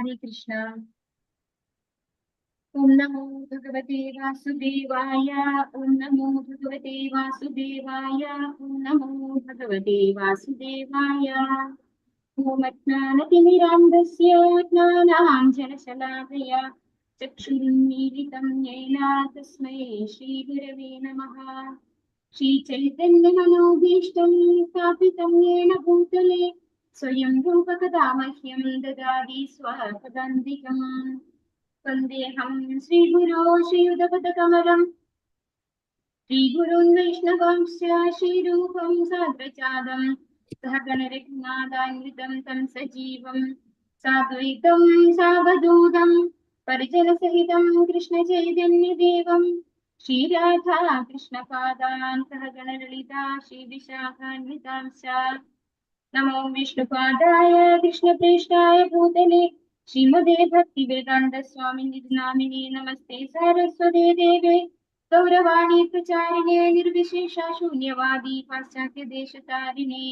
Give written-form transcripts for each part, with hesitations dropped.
हरे कृष्ण। ओम नमो भगवते वासुदेवाय। ओम नमो भगवते वासुदेवाय। ओम नमो भगवते वासुदेवाय। ओम अज्ञानतिमिरान्धस्य ज्ञानाञ्जनशलाकया चक्षुरुन्मीलितं येन तस्मै श्रीगुरवे नमः। श्रीचैतन्यमनोभीष्टं स्थापितं येन भूतले स्वयं रूपकदा मह्यं ददाति स्वपदान्तिकम्। वन्देऽहं श्रीगुरो श्रीयुतपदकमलं श्रीगुरुन् वैष्णवांश्च श्रीरूपं साग्रजातं सहगणरघुनाथान्वितं तं सजीवं साद्वैतं सावधूतं परिजनसहितं कृष्णचैतन्यदेवं श्रीराधा कृष्णपादान् सहगणललिता श्रीविशाखान्वितांश्च नमो विष्णुपादाय कृष्णप्रेष्ठाय भूतले श्रीमदे भक्तिवेदान्त स्वामिनि नामिने नमस्ते सरस्वते देवे गौरवाणी प्रचारिणे निर्विशेषा शून्यवादी पाश्चात्य देशतारिणे।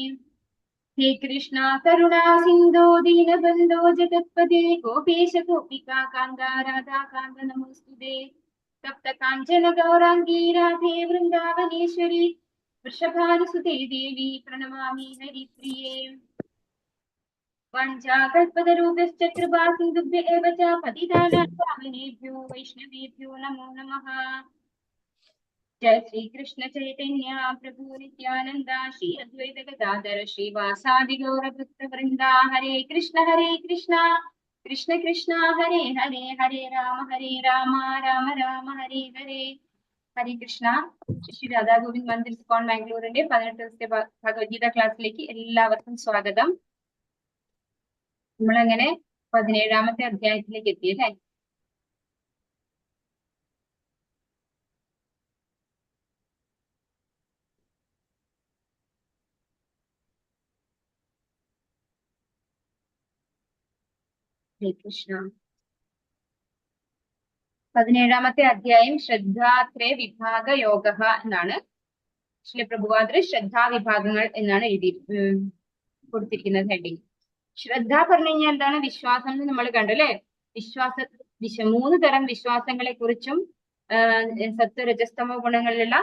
हे कृष्णा करुणा सिन्धो दीनबन्धो जगत्पते गोपेश गोपिका कान्ता राधा कान्त नमोस्तुते। तप्त काञ्चन गौराङ्गी राधे वृन्दावनेश्वरी वृषभानुसुते देवी प्रणमामि हरिप्रिये। वञ्चाकल्पतरुभ्यश्च कृपा सिन्धुभ्य एव च पतितानां पावनेभ्यो वैष्णवेभ्यो नमो नमः। जय श्री कृष्ण चैतन्य प्रभु नित्यानंद श्री अद्वैत गदाधर श्रीवासादि गौरभक्तवृंदा। हरे कृष्ण कृष्ण कृष्ण हरे हरे हरे राम राम राम हरे हरे। ഹരേ കൃഷ്ണ. ശ്രീ രാധാ ഗോവിന്ദ് മന്ദിർ ഇസ്കോൺ ബാംഗ്ലൂരിന്റെ 18 ദിവസത്തെ ഭഗവത്ഗീത ക്ലാസ്സിലേക്ക് എല്ലാവർക്കും സ്വാഗതം. നമ്മളങ്ങനെ 17ാമത്തെ അധ്യായത്തിലേക്ക് എത്തിയല്ലേ? ഹരേ കൃഷ്ണ. 17ാമത്തെ അധ്യായം ശ്രദ്ധാത്രേ വിഭാഗ യോഗ എന്നാണ്. ശ്രീ പ്രഭുപാദർ ശ്രദ്ധാവിഭാഗങ്ങൾ എന്നാണ് എഴുതി കൊടുത്തിരിക്കുന്നത് ഹെഡിങ്. ശ്രദ്ധ പറഞ്ഞു കഴിഞ്ഞാൽ എന്താണ്? വിശ്വാസം എന്ന് നമ്മൾ കണ്ടു അല്ലെ? വിശ്വാസ 3 തരം വിശ്വാസങ്ങളെ കുറിച്ചും സത്വരജസ്തമോ ഗുണങ്ങളിലുള്ള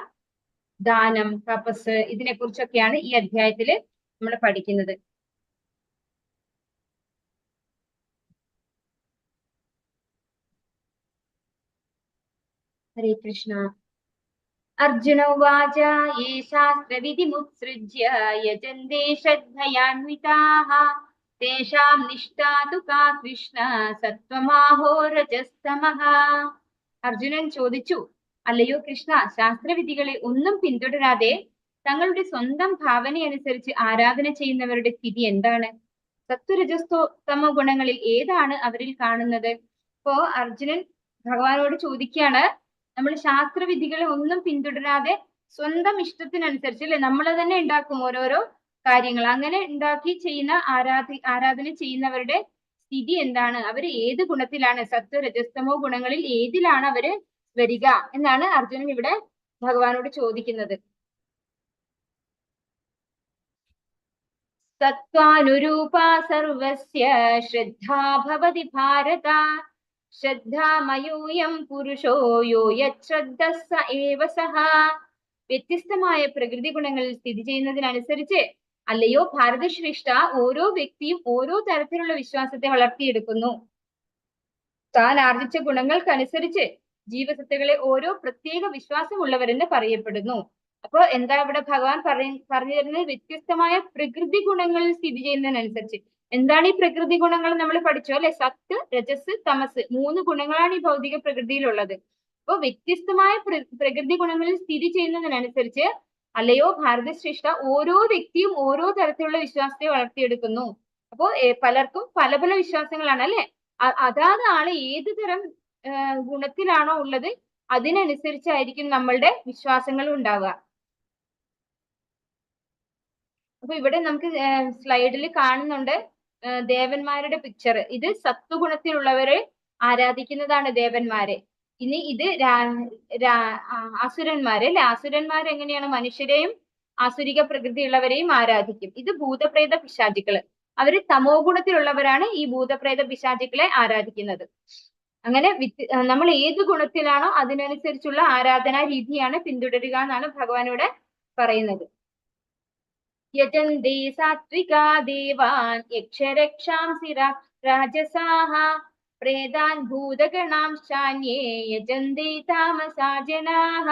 ദാനം, തപസ്, ഇതിനെ കുറിച്ചൊക്കെയാണ് ഈ അധ്യായത്തില് നമ്മൾ പഠിക്കുന്നത്. ഹരേ കൃഷ്ണ. अर्जुन उवाच ये शास्त्रविधिमुत्सृज्य यजन्ते श्रद्धयान्विताः तेषां निष्ठा तु का कृष्ण सत्त्वमाहो रजस्तमः. അർജുനൻ ചോദിച്ചു, അല്ലയോ കൃഷ്ണ, ശാസ്ത്രവിധികളെ ഒന്നും പിന്തുടരാതെ തങ്ങളുടെ സ്വന്തം ഭാവനയനുസരിച്ച് ആരാധന ചെയ്യുന്നവരുടെ സ്ഥിതി എന്താണ്? സത്വരജസ്തോ തമോ ഗുണങ്ങളിൽ ഏതാണ് അവരിൽ കാണുന്നത്? ഇപ്പോ അർജുനൻ ഭഗവാനോട് ചോദിക്കുകയാണ്, നമ്മൾ ശാസ്ത്രവിധികളെ ഒന്നും പിന്തുടരാതെ സ്വന്തം ഇഷ്ടത്തിനനുസരിച്ച് അല്ലെ നമ്മൾ തന്നെ ഉണ്ടാക്കും ഓരോരോ കാര്യങ്ങൾ. അങ്ങനെ ഉണ്ടാക്കി ചെയ്യുന്ന ആരാധന ചെയ്യുന്നവരുടെ സ്ഥിതി എന്താണ്? അവര് ഏത് ഗുണത്തിലാണ്? സത്വരജസ്തമോ ഗുണങ്ങളിൽ ഏതിലാണ് അവര് വരിക എന്നാണ് അർജുനൻ ഇവിടെ ഭഗവാനോട് ചോദിക്കുന്നത്. സത്വാനുരൂപാ സർവസ്യ ശ്രദ്ധാ ഭവതി ഭാരത ശ്രദ്ധാമയൂയം പുരുഷോ യോ യശ്രദ്ധഃ സ ഏവ സഹ. വ്യത്യസ്തമായ പ്രകൃതി ഗുണങ്ങളിൽ സ്ഥിതി ചെയ്യുന്നതിനനുസരിച്ച് അല്ലയോ ഭാരതശ്രേഷ്ഠ, ഓരോ വ്യക്തിയും ഓരോ തരത്തിലുള്ള വിശ്വാസത്തെ വളർത്തിയെടുക്കുന്നു. താൻ ആർജിച്ച ഗുണങ്ങൾക്കനുസരിച്ച് ജീവസത്തകളെ ഓരോ പ്രത്യേക വിശ്വാസമുള്ളവരെന്ന് പറയപ്പെടുന്നു. അപ്പൊ എന്താ ഇവിടെ ഭഗവാൻ പറഞ്ഞു തരുന്നത്? വ്യത്യസ്തമായ പ്രകൃതി ഗുണങ്ങളിൽ സ്ഥിതി ചെയ്യുന്നതിനനുസരിച്ച്. എന്താണ് ഈ പ്രകൃതി ഗുണങ്ങൾ? നമ്മൾ പഠിച്ചു അല്ലെ? സത്ത്, രജസ്, തമസ് 3 ഗുണങ്ങളാണ് ഈ ഭൗതിക പ്രകൃതിയിലുള്ളത്. അപ്പൊ വ്യത്യസ്തമായ പ്രകൃതി ഗുണങ്ങളിൽ സ്ഥിതി ചെയ്യുന്നതിനനുസരിച്ച് അല്ലയോ ഭാരതശ്രേഷ്ഠ, ഓരോ വ്യക്തിയും ഓരോ തരത്തിലുള്ള വിശ്വാസത്തെ വളർത്തിയെടുക്കുന്നു. അപ്പോ പലർക്കും പല പല വിശ്വാസങ്ങളാണ് അല്ലെ? അതാത് ആള് ഏത് തരം ഗുണത്തിലാണോ ഉള്ളത് അതിനനുസരിച്ചായിരിക്കും നമ്മളുടെ വിശ്വാസങ്ങളും ഉണ്ടാവുക. അപ്പൊ ഇവിടെ നമുക്ക് സ്ലൈഡിൽ കാണുന്നുണ്ട് ദേവന്മാരുടെ പിക്ചർ. ഇത് സത്വഗുണത്തിലുള്ളവരെ ആരാധിക്കുന്നതാണ് ദേവന്മാരെ. ഇനി ഇത് അസുരന്മാര് അല്ലെ? അസുരന്മാർ എങ്ങനെയാണ്? മനുഷ്യരെയും ആസുരിക പ്രകൃതിയുള്ളവരെയും ആരാധിക്കും. ഇത് ഭൂതപ്രേത പിശാചുക്കള്. അവര് തമോ ഗുണത്തിലുള്ളവരാണ് ഈ ഭൂതപ്രേത പിശാചുക്കളെ ആരാധിക്കുന്നത്. അങ്ങനെ നമ്മൾ ഏത് ഗുണത്തിലാണോ അതിനനുസരിച്ചുള്ള ആരാധനാ രീതിയാണ് പിന്തുടരുക എന്നാണ് ഭഗവാൻ ഇവിടെ പറയുന്നത്. യജന്തി സാത്വികാ ദേവാൻ യക്ഷരക്ഷാംസി രാജസാഹ പ്രേതാൻ ഭൂതഗണാംശാന്യേ യജന്തി താമസാ ജനാഹ.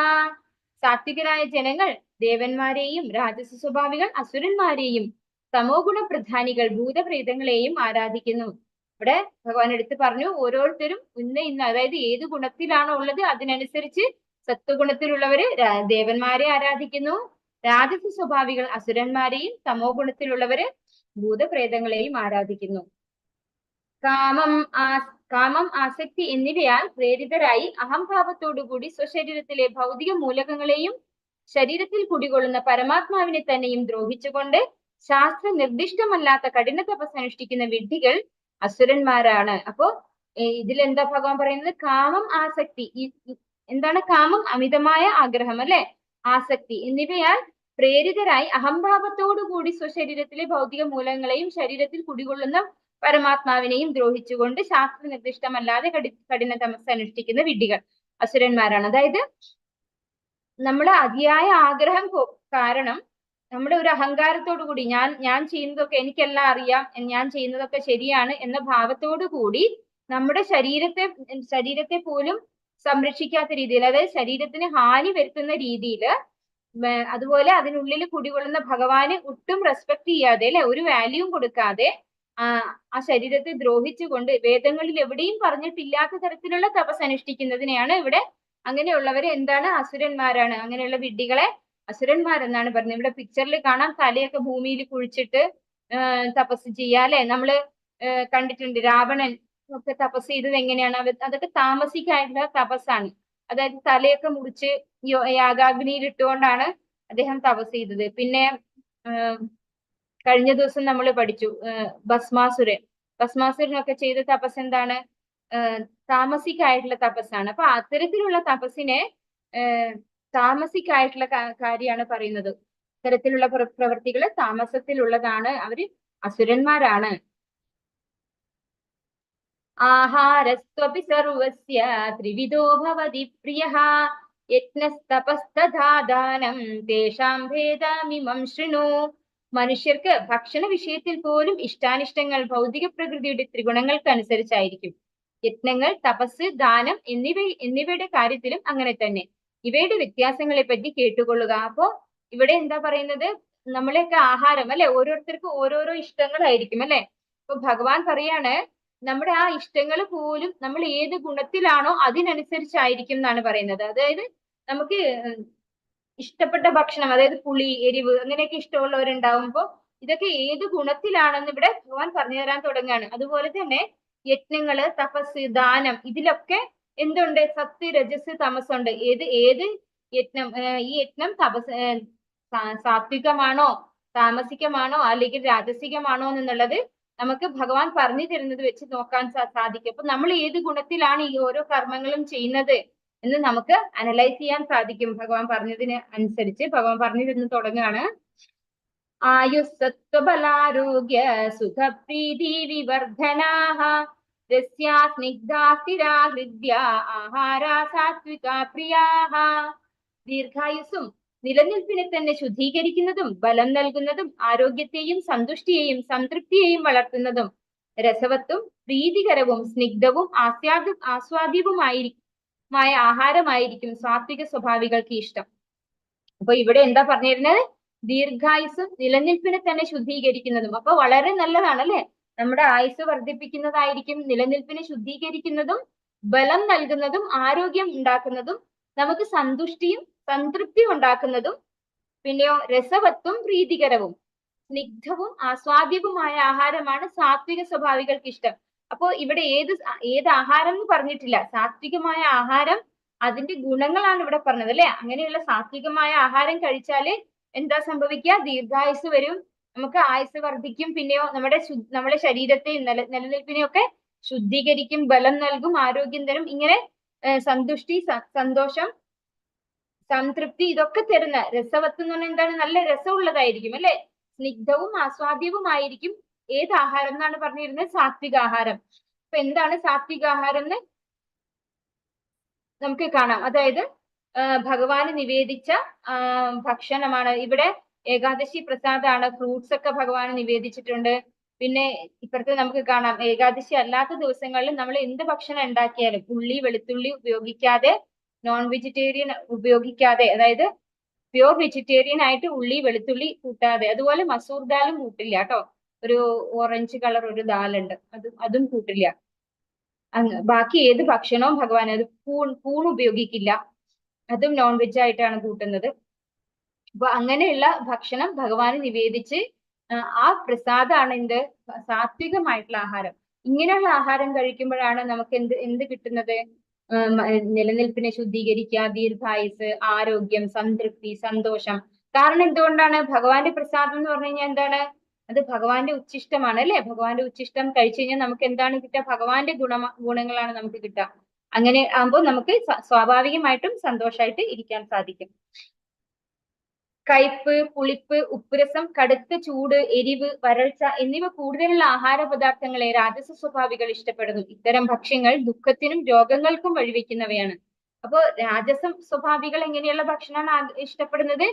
സാത്വികരായ ജനങ്ങൾ ദേവന്മാരെയും രാജസ സ്വഭാവികൾ അസുരന്മാരെയും തമോ ഗുണ പ്രധാനികൾ ഭൂതപ്രേതങ്ങളെയും ആരാധിക്കുന്നു. ഇവിടെ ഭഗവാൻ എടുത്ത് പറഞ്ഞു, ഓരോരുത്തരും ഇന്ന അതായത് ഏത് ഗുണത്തിലാണോ ഉള്ളത് അതിനനുസരിച്ച് സത്വഗുണത്തിലുള്ളവര് ദേവന്മാരെ ആരാധിക്കുന്നു, രാജസ സ്വഭാവികൾ അസുരന്മാരെയും തമോ ഗുണത്തിലുള്ളവര് ഭൂതപ്രേതങ്ങളെയും ആരാധിക്കുന്നു. കാമം ആസക്തി എന്നിവയാൽ പ്രേരിതരായി അഹംഭാവത്തോടുകൂടി സ്വശരീരത്തിലെ ഭൗതിക മൂലകങ്ങളെയും ശരീരത്തിൽ കുടികൊള്ളുന്ന പരമാത്മാവിനെ തന്നെയും ദ്രോഹിച്ചുകൊണ്ട് ശാസ്ത്ര നിർദ്ദിഷ്ടമല്ലാത്ത കഠിന തപസ് അനുഷ്ഠിക്കുന്ന വിഡ്ഢികൾ അസുരന്മാരാണ്. അപ്പോ ഇതിലെന്താ ഭഗവാൻ പറയുന്നത്? കാമം ആസക്തി. എന്താണ് കാമം? അമിതമായ ആഗ്രഹം അല്ലെ, ആസക്തി എന്നിവയാൽ പ്രേരിതരായി അഹംഭാവത്തോടുകൂടി സ്വശരീരത്തിലെ ഭൗതിക മൂലങ്ങളെയും ശരീരത്തിൽ കുടികൊള്ളുന്ന പരമാത്മാവിനെയും ദ്രോഹിച്ചുകൊണ്ട് ശാസ്ത്ര നിർദ്ദിഷ്ടമല്ലാതെ കഠിന തപസ് അനുഷ്ഠിക്കുന്ന വിഡ്ഢികൾ അസുരന്മാരാണ്. അതായത് നമ്മുടെ അതിയായ ആഗ്രഹം കാരണം നമ്മുടെ ഒരു അഹങ്കാരത്തോടു കൂടി ഞാൻ ചെയ്യുന്നതൊക്കെ എനിക്കെല്ലാം അറിയാം, ഞാൻ ചെയ്യുന്നതൊക്കെ ശരിയാണ് എന്ന ഭാവത്തോടു കൂടി നമ്മുടെ ശരീരത്തെ പോലും സംരക്ഷിക്കാത്ത രീതിയിൽ, അതായത് ശരീരത്തിന് ഹാനി വരുത്തുന്ന രീതിയിൽ, അതുപോലെ അതിനുള്ളിൽ കുടികൊള്ളുന്ന ഭഗവാന് ഒട്ടും റെസ്പെക്ട് ചെയ്യാതെ അല്ലെ, ഒരു വാല്യൂവും കൊടുക്കാതെ ആ ശരീരത്തെ ദ്രോഹിച്ചുകൊണ്ട് വേദങ്ങളിൽ എവിടെയും പറഞ്ഞിട്ടില്ലാത്ത തരത്തിലുള്ള തപസ് അനുഷ്ഠിക്കുന്നതിനെയാണ് ഇവിടെ അങ്ങനെയുള്ളവരെ എന്താണ്? അസുരന്മാരാണ്. അങ്ങനെയുള്ള വിഡ്ഢികളെ അസുരന്മാരെന്നാണ് പറയുന്നത്. ഇവിടെ പിക്ചറിൽ കാണാം, തലയൊക്കെ ഭൂമിയിൽ കുഴിച്ചിട്ട് തപസ് ചെയ്യുക അല്ലെ. നമ്മള് കണ്ടിട്ടുണ്ട് രാവണൻ ഒക്കെ തപസ് ചെയ്തത് എങ്ങനെയാണ്? അതൊക്കെ താമസിക്കായിട്ടുള്ള തപസ്സാണ്. അതായത് തലയൊക്കെ മുറിച്ച് യാഗാഗ്നിയിൽ ഇട്ടുകൊണ്ടാണ് അദ്ദേഹം തപസ് ചെയ്തത്. പിന്നെ കഴിഞ്ഞ ദിവസം നമ്മൾ പഠിച്ചു ഭസ്മാസുരനൊക്കെ ചെയ്ത തപസ് എന്താണ്? താമസിക്കായിട്ടുള്ള തപസ്സാണ്. അപ്പൊ അത്തരത്തിലുള്ള തപസ്സിനെ താമസിക്കായിട്ടുള്ള കാര്യമാണ് പറയുന്നത്. ഇത്തരത്തിലുള്ള പ്രവൃത്തികള് താമസത്തിലുള്ളതാണ്, അവര് അസുരന്മാരാണ്. ആഹാരസ്ത്വപി സർവസ്യ ത്രിവിധോ ഭവതി പ്രിയഃ യജ്ഞസ്തപസ്തഥാ ദാനം തേഷാം ഭേദമിമം ശൃണു. മനുഷ്യർക്ക് ഭക്ഷണ വിഷയത്തിൽ പോലും ഇഷ്ടാനിഷ്ടങ്ങൾ ഭൗതിക പ്രകൃതിയുടെ ത്രിഗുണങ്ങൾക്കനുസരിച്ചായിരിക്കും. യജ്ഞങ്ങൾ, തപസ്, ദാനം എന്നിവയുടെ കാര്യത്തിലും അങ്ങനെ തന്നെ. ഇവയുടെ വ്യത്യാസങ്ങളെ പറ്റി കേട്ടുകൊള്ളുക. അപ്പോ ഇവിടെ എന്താ പറയുന്നത്? നമ്മളെയൊക്കെ ആഹാരം അല്ലെ, ഓരോരുത്തർക്കും ഓരോരോ ഇഷ്ടങ്ങളായിരിക്കും അല്ലെ. അപ്പൊ ഭഗവാൻ പറയാണ്, നമ്മുടെ ആ ഇഷ്ടങ്ങൾ പോലും നമ്മൾ ഏത് ഗുണത്തിലാണോ അതിനനുസരിച്ചായിരിക്കും എന്നാണ് പറയുന്നത്. അതായത് നമുക്ക് ഇഷ്ടപ്പെട്ട ഭക്ഷണം, അതായത് പുളി, എരിവ് അങ്ങനെയൊക്കെ ഇഷ്ടമുള്ളവരുണ്ടാവുമ്പോ ഇതൊക്കെ ഏത് ഗുണത്തിലാണെന്ന് ഇവിടെ ഭഗവാൻ പറഞ്ഞു തരാൻ തുടങ്ങുകയാണ്. അതുപോലെ തന്നെ യജ്ഞങ്ങള്, തപസ്, ദാനം ഇതിലൊക്കെ എന്തുണ്ട്? സത്ത്, രജസ്, തമസുണ്ട്. ഏത് യജ്ഞം, ഈ യജ്ഞം സാത്വികമാണോ, താമസികമാണോ, അല്ലെങ്കിൽ രാജസികമാണോ എന്നുള്ളത് നമുക്ക് ഭഗവാൻ പറഞ്ഞു തരുന്നത് വെച്ച് നോക്കാൻ സാധിക്കും. അപ്പൊ നമ്മൾ ഏത് ഗുണത്തിലാണ് ഈ ഓരോ കർമ്മങ്ങളും ചെയ്യുന്നത് എന്ന് നമുക്ക് അനലൈസ് ചെയ്യാൻ സാധിക്കും. ഭഗവാൻ പറഞ്ഞതിന് അനുസരിച്ച് ഭഗവാൻ പറഞ്ഞു തരുന്ന തുടങ്ങുകയാണ്. ആയുസ്സത്വബലാരോഗ്യ സുഖപ്രീതി വിവർധനാഃ രസ്യാ സ്നിഗ്ധാ സ്ഥിരാ ഹൃദ്യ ആഹാരാ സാത്വികാ പ്രിയാഃ. ദീർഘായുസ്സും നിലനിൽപ്പിനെ തന്നെ ശുദ്ധീകരിക്കുന്നതും ബലം നൽകുന്നതും ആരോഗ്യത്തെയും സന്തുഷ്ടിയെയും സംതൃപ്തിയെയും വളർത്തുന്നതും രസവത്തും പ്രീതികരവും സ്നിഗ്ധവും ആസ്വാദ്യവുമായ ആഹാരമായിരിക്കും സാത്വിക സ്വഭാവികൾക്ക് ഇഷ്ടം. അപ്പൊ ഇവിടെ എന്താ പറഞ്ഞിരുന്നത്? ദീർഘായുസ്സും നിലനിൽപ്പിനെ തന്നെ ശുദ്ധീകരിക്കുന്നതും. അപ്പൊ വളരെ നല്ലതാണ് അല്ലെ, നമ്മുടെ ആയുസ് വർദ്ധിപ്പിക്കുന്നതായിരിക്കും, നിലനിൽപ്പിനെ ശുദ്ധീകരിക്കുന്നതും ബലം നൽകുന്നതും ആരോഗ്യം ഉണ്ടാക്കുന്നതും നമുക്ക് സന്തുഷ്ടിയും സംതൃപ്തിയും ഉണ്ടാക്കുന്നതും പിന്നെയോ രസവത്തും പ്രീതികരവും സ്നിഗ്ധവും ആസ്വാദ്യവുമായ ആഹാരമാണ് സാത്വിക സ്വഭാവികൾക്ക് ഇഷ്ടം. അപ്പോ ഇവിടെ ഏത് ആഹാരം എന്ന് പറഞ്ഞിട്ടില്ല, സാത്വികമായ ആഹാരം അതിന്റെ ഗുണങ്ങളാണ് ഇവിടെ പറഞ്ഞത് അല്ലെ. അങ്ങനെയുള്ള സാത്വികമായ ആഹാരം കഴിച്ചാല് എന്താ സംഭവിക്കുക? ദീർഘായുസ് വരും, നമുക്ക് ആയുസ് വർദ്ധിക്കും, പിന്നെയോ നമ്മുടെ ശരീരത്തെയും നിലനിൽപ്പിനെയൊക്കെ ശുദ്ധീകരിക്കും, ബലം നൽകും, ആരോഗ്യം തരും. ഇങ്ങനെ സന്തുഷ്ടി, സന്തോഷം, സംതൃപ്തി ഇതൊക്കെ തരുന്ന രസവത്ത് എന്ന് പറഞ്ഞാൽ എന്താണ്? നല്ല രസമുള്ളതായിരിക്കും അല്ലെ. സ്നിഗ്ധവും ആസ്വാദ്യവുമായിരിക്കും ഏത് ആഹാരം എന്നാണ് പറഞ്ഞിരുന്നത്? സാത്വികാഹാരം. അപ്പൊ എന്താണ് സാത്വികാഹാരം എന്ന് നമുക്ക് കാണാം. അതായത് ഭഗവാന് നിവേദിച്ച ഭക്ഷണമാണ്. ഇവിടെ ഏകാദശി പ്രസാദാണ്. ഫ്രൂട്ട്സ് ഒക്കെ ഭഗവാന് നിവേദിച്ചിട്ടുണ്ട്. പിന്നെ ഇപ്പുറത്ത് നമുക്ക് കാണാം ഏകാദശി അല്ലാത്ത ദിവസങ്ങളിൽ നമ്മൾ എന്ത് ഭക്ഷണം ഉണ്ടാക്കിയാലും ഉള്ളി വെളുത്തുള്ളി ഉപയോഗിക്കാതെ, നോൺ വെജിറ്റേറിയൻ ഉപയോഗിക്കാതെ, അതായത് പ്യോർ വെജിറ്റേറിയൻ ആയിട്ട് ഉള്ളി വെളുത്തുള്ളി കൂട്ടാതെ, അതുപോലെ മസൂർ ദാലും കൂട്ടില്ല കേട്ടോ. ഒരു ഓറഞ്ച് കളർ ഒരു ദാലുണ്ട്, അതും കൂട്ടില്ല. ബാക്കി ഏത് ഭക്ഷണവും ഭഗവാൻ, അത് കൂൺ ഉപയോഗിക്കില്ല, അതും നോൺ വെജ് ആയിട്ടാണ് കൂട്ടുന്നത്. അപ്പൊ അങ്ങനെയുള്ള ഭക്ഷണം ഭഗവാന് നിവേദിച്ച് ആ പ്രസാദാണ് എന്ത്? സാത്വികമായിട്ടുള്ള ആഹാരം. ഇങ്ങനെയുള്ള ആഹാരം കഴിക്കുമ്പോഴാണ് നമുക്ക് എന്ത് കിട്ടുന്നത്? നിലനിൽപ്പിനെ ശുദ്ധീകരിക്കുക, ദീർഘായുസ്, ആരോഗ്യം, സംതൃപ്തി, സന്തോഷം. കാരണം എന്തുകൊണ്ടാണ്? ഭഗവാന്റെ പ്രസാദം എന്ന് പറഞ്ഞു കഴിഞ്ഞാൽ എന്താണ്? അത് ഭഗവാന്റെ ഉച്ഛിഷ്ടമാണ് അല്ലെ? ഭഗവാന്റെ ഉച്ഛിഷ്ടം കഴിച്ചു കഴിഞ്ഞാൽ നമുക്ക് എന്താണ് കിട്ടുക? ഭഗവാന്റെ ഗുണങ്ങളാണ് നമുക്ക് കിട്ടുക. അങ്ങനെ ആകുമ്പോൾ നമുക്ക് സ്വാഭാവികമായിട്ടും സന്തോഷമായിട്ട് ഇരിക്കാൻ സാധിക്കും. കയ്പ്, പുളിപ്പ്, ഉപ്പുരസം, കടുത്ത ചൂട്, എരിവ്, വരൾച്ച എന്നിവ കൂടുതലുള്ള ആഹാര പദാർത്ഥങ്ങളെ രാജസ സ്വഭാവികൾ ഇഷ്ടപ്പെടുന്നു. ഇത്തരം ഭക്ഷ്യങ്ങൾ ദുഃഖത്തിനും രോഗങ്ങൾക്കും വഴിവെക്കുന്നവയാണ്. അപ്പോ രാജസം സ്വഭാവികൾ എങ്ങനെയുള്ള ഭക്ഷണമാണ് ഇഷ്ടപ്പെടുന്നത്?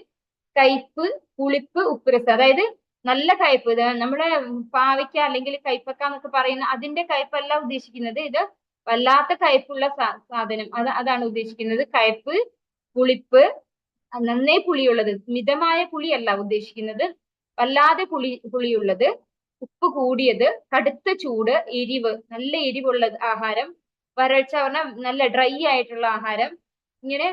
കയ്പ്, പുളിപ്പ്, ഉപ്പുരസം. അതായത് നല്ല കയ്പ്, നമ്മുടെ പാവയ്ക്ക അല്ലെങ്കിൽ കയ്പക്ക എന്നൊക്കെ പറയുന്ന അതിന്റെ കയ്പല്ല ഉദ്ദേശിക്കുന്നത്. ഇത് വല്ലാത്ത കയ്പുള്ള സാധനം, അതാണ് ഉദ്ദേശിക്കുന്നത്. കയ്പ്, പുളിപ്പ്, നന്നേ പുളിയുള്ളത്, മിതമായ പുളിയല്ല ഉദ്ദേശിക്കുന്നത്, വല്ലാതെ പുളിയുള്ളത്, ഉപ്പ് കൂടിയത്, കടുത്ത ചൂട്, എരിവ്, നല്ല എരിവുള്ള ആഹാരം, വരൾച്ച പറഞ്ഞാൽ നല്ല ഡ്രൈ ആയിട്ടുള്ള ആഹാരം, ഇങ്ങനെ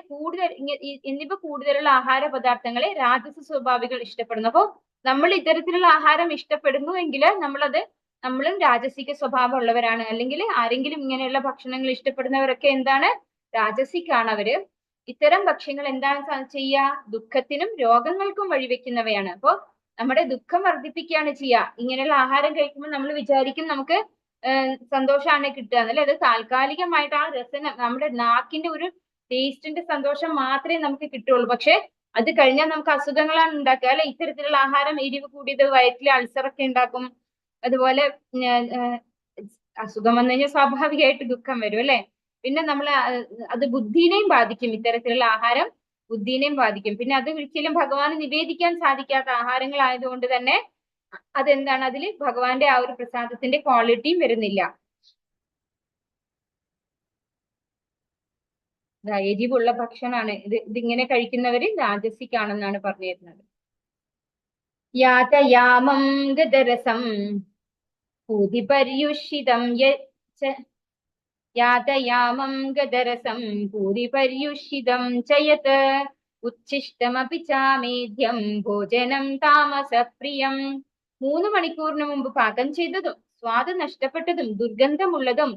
എന്നിവ കൂടുതലുള്ള ആഹാര പദാർത്ഥങ്ങളെ രാജസ സ്വഭാവികൾ ഇഷ്ടപ്പെടുന്നു. അപ്പോ നമ്മൾ ഇത്തരത്തിലുള്ള ആഹാരം ഇഷ്ടപ്പെടുന്നു എങ്കിൽ നമ്മളും രാജസിക സ്വഭാവം ഉള്ളവരാണ്. അല്ലെങ്കിൽ ആരെങ്കിലും ഇങ്ങനെയുള്ള ഭക്ഷണങ്ങൾ ഇഷ്ടപ്പെടുന്നവരൊക്കെ എന്താണ്? രാജസിക്കാണ് അവര്. ഇത്തരം ഭക്ഷ്യങ്ങൾ എന്താണ് ചെയ്യുക? ദുഃഖത്തിനും രോഗങ്ങൾക്കും വഴിവെക്കുന്നവയാണ്. അപ്പോ നമ്മുടെ ദുഃഖം വർദ്ധിപ്പിക്കുകയാണ് ചെയ്യുക. ഇങ്ങനെയുള്ള ആഹാരം കഴിക്കുമ്പോൾ നമ്മൾ വിചാരിക്കും നമുക്ക് സന്തോഷമാണ് കിട്ടുക എന്നല്ലേ. അത് താൽക്കാലികമായിട്ട് ആ രസനം, നമ്മുടെ നാക്കിന്റെ ഒരു ടേസ്റ്റിന്റെ സന്തോഷം മാത്രമേ നമുക്ക് കിട്ടുള്ളൂ. പക്ഷെ അത് കഴിഞ്ഞാൽ നമുക്ക് അസുഖങ്ങളാണ് ഉണ്ടാക്കുക അല്ലെ. ഇത്തരത്തിലുള്ള ആഹാരം എരിവ് കൂടിയത് വയറ്റിൽ അൾസറൊക്കെ ഉണ്ടാക്കും. അതുപോലെ അസുഖം വന്നു കഴിഞ്ഞാൽ സ്വാഭാവികമായിട്ട് ദുഃഖം വരും അല്ലെ. പിന്നെ അത് ബുദ്ധിനെയും ബാധിക്കും. ഇത്തരത്തിലുള്ള ആഹാരം ബുദ്ധിനെയും ബാധിക്കും. പിന്നെ അത് ഒരിക്കലും ഭഗവാന് നിവേദിക്കാൻ സാധിക്കാത്ത ആഹാരങ്ങളായതുകൊണ്ട് തന്നെ അതെന്താണ്? അതിൽ ഭഗവാന്റെ ആ ഒരു പ്രസാദത്തിന്റെ ക്വാളിറ്റിയും വരുന്നില്ല. എരിവുള്ള ഭക്ഷണമാണ് ഇതിങ്ങനെ കഴിക്കുന്നവര് രാജസിക്കാണെന്നാണ് പറഞ്ഞിരുന്നത്. യാതയാമം ഗദരസം പൂതിപര്യുഷിതം യാതയാമം ഗദരസം പൂരിപര്യുഷിതം ചയത് ഉച്ഛിഷ്ടമപി ചാമേധ്യം ഭോജനം താമസപ്രിയം. 3 മണിക്കൂറിന് മുമ്പ് പാകം ചെയ്തതും സ്വാദ് നഷ്ടപ്പെട്ടതും ദുർഗന്ധമുള്ളതും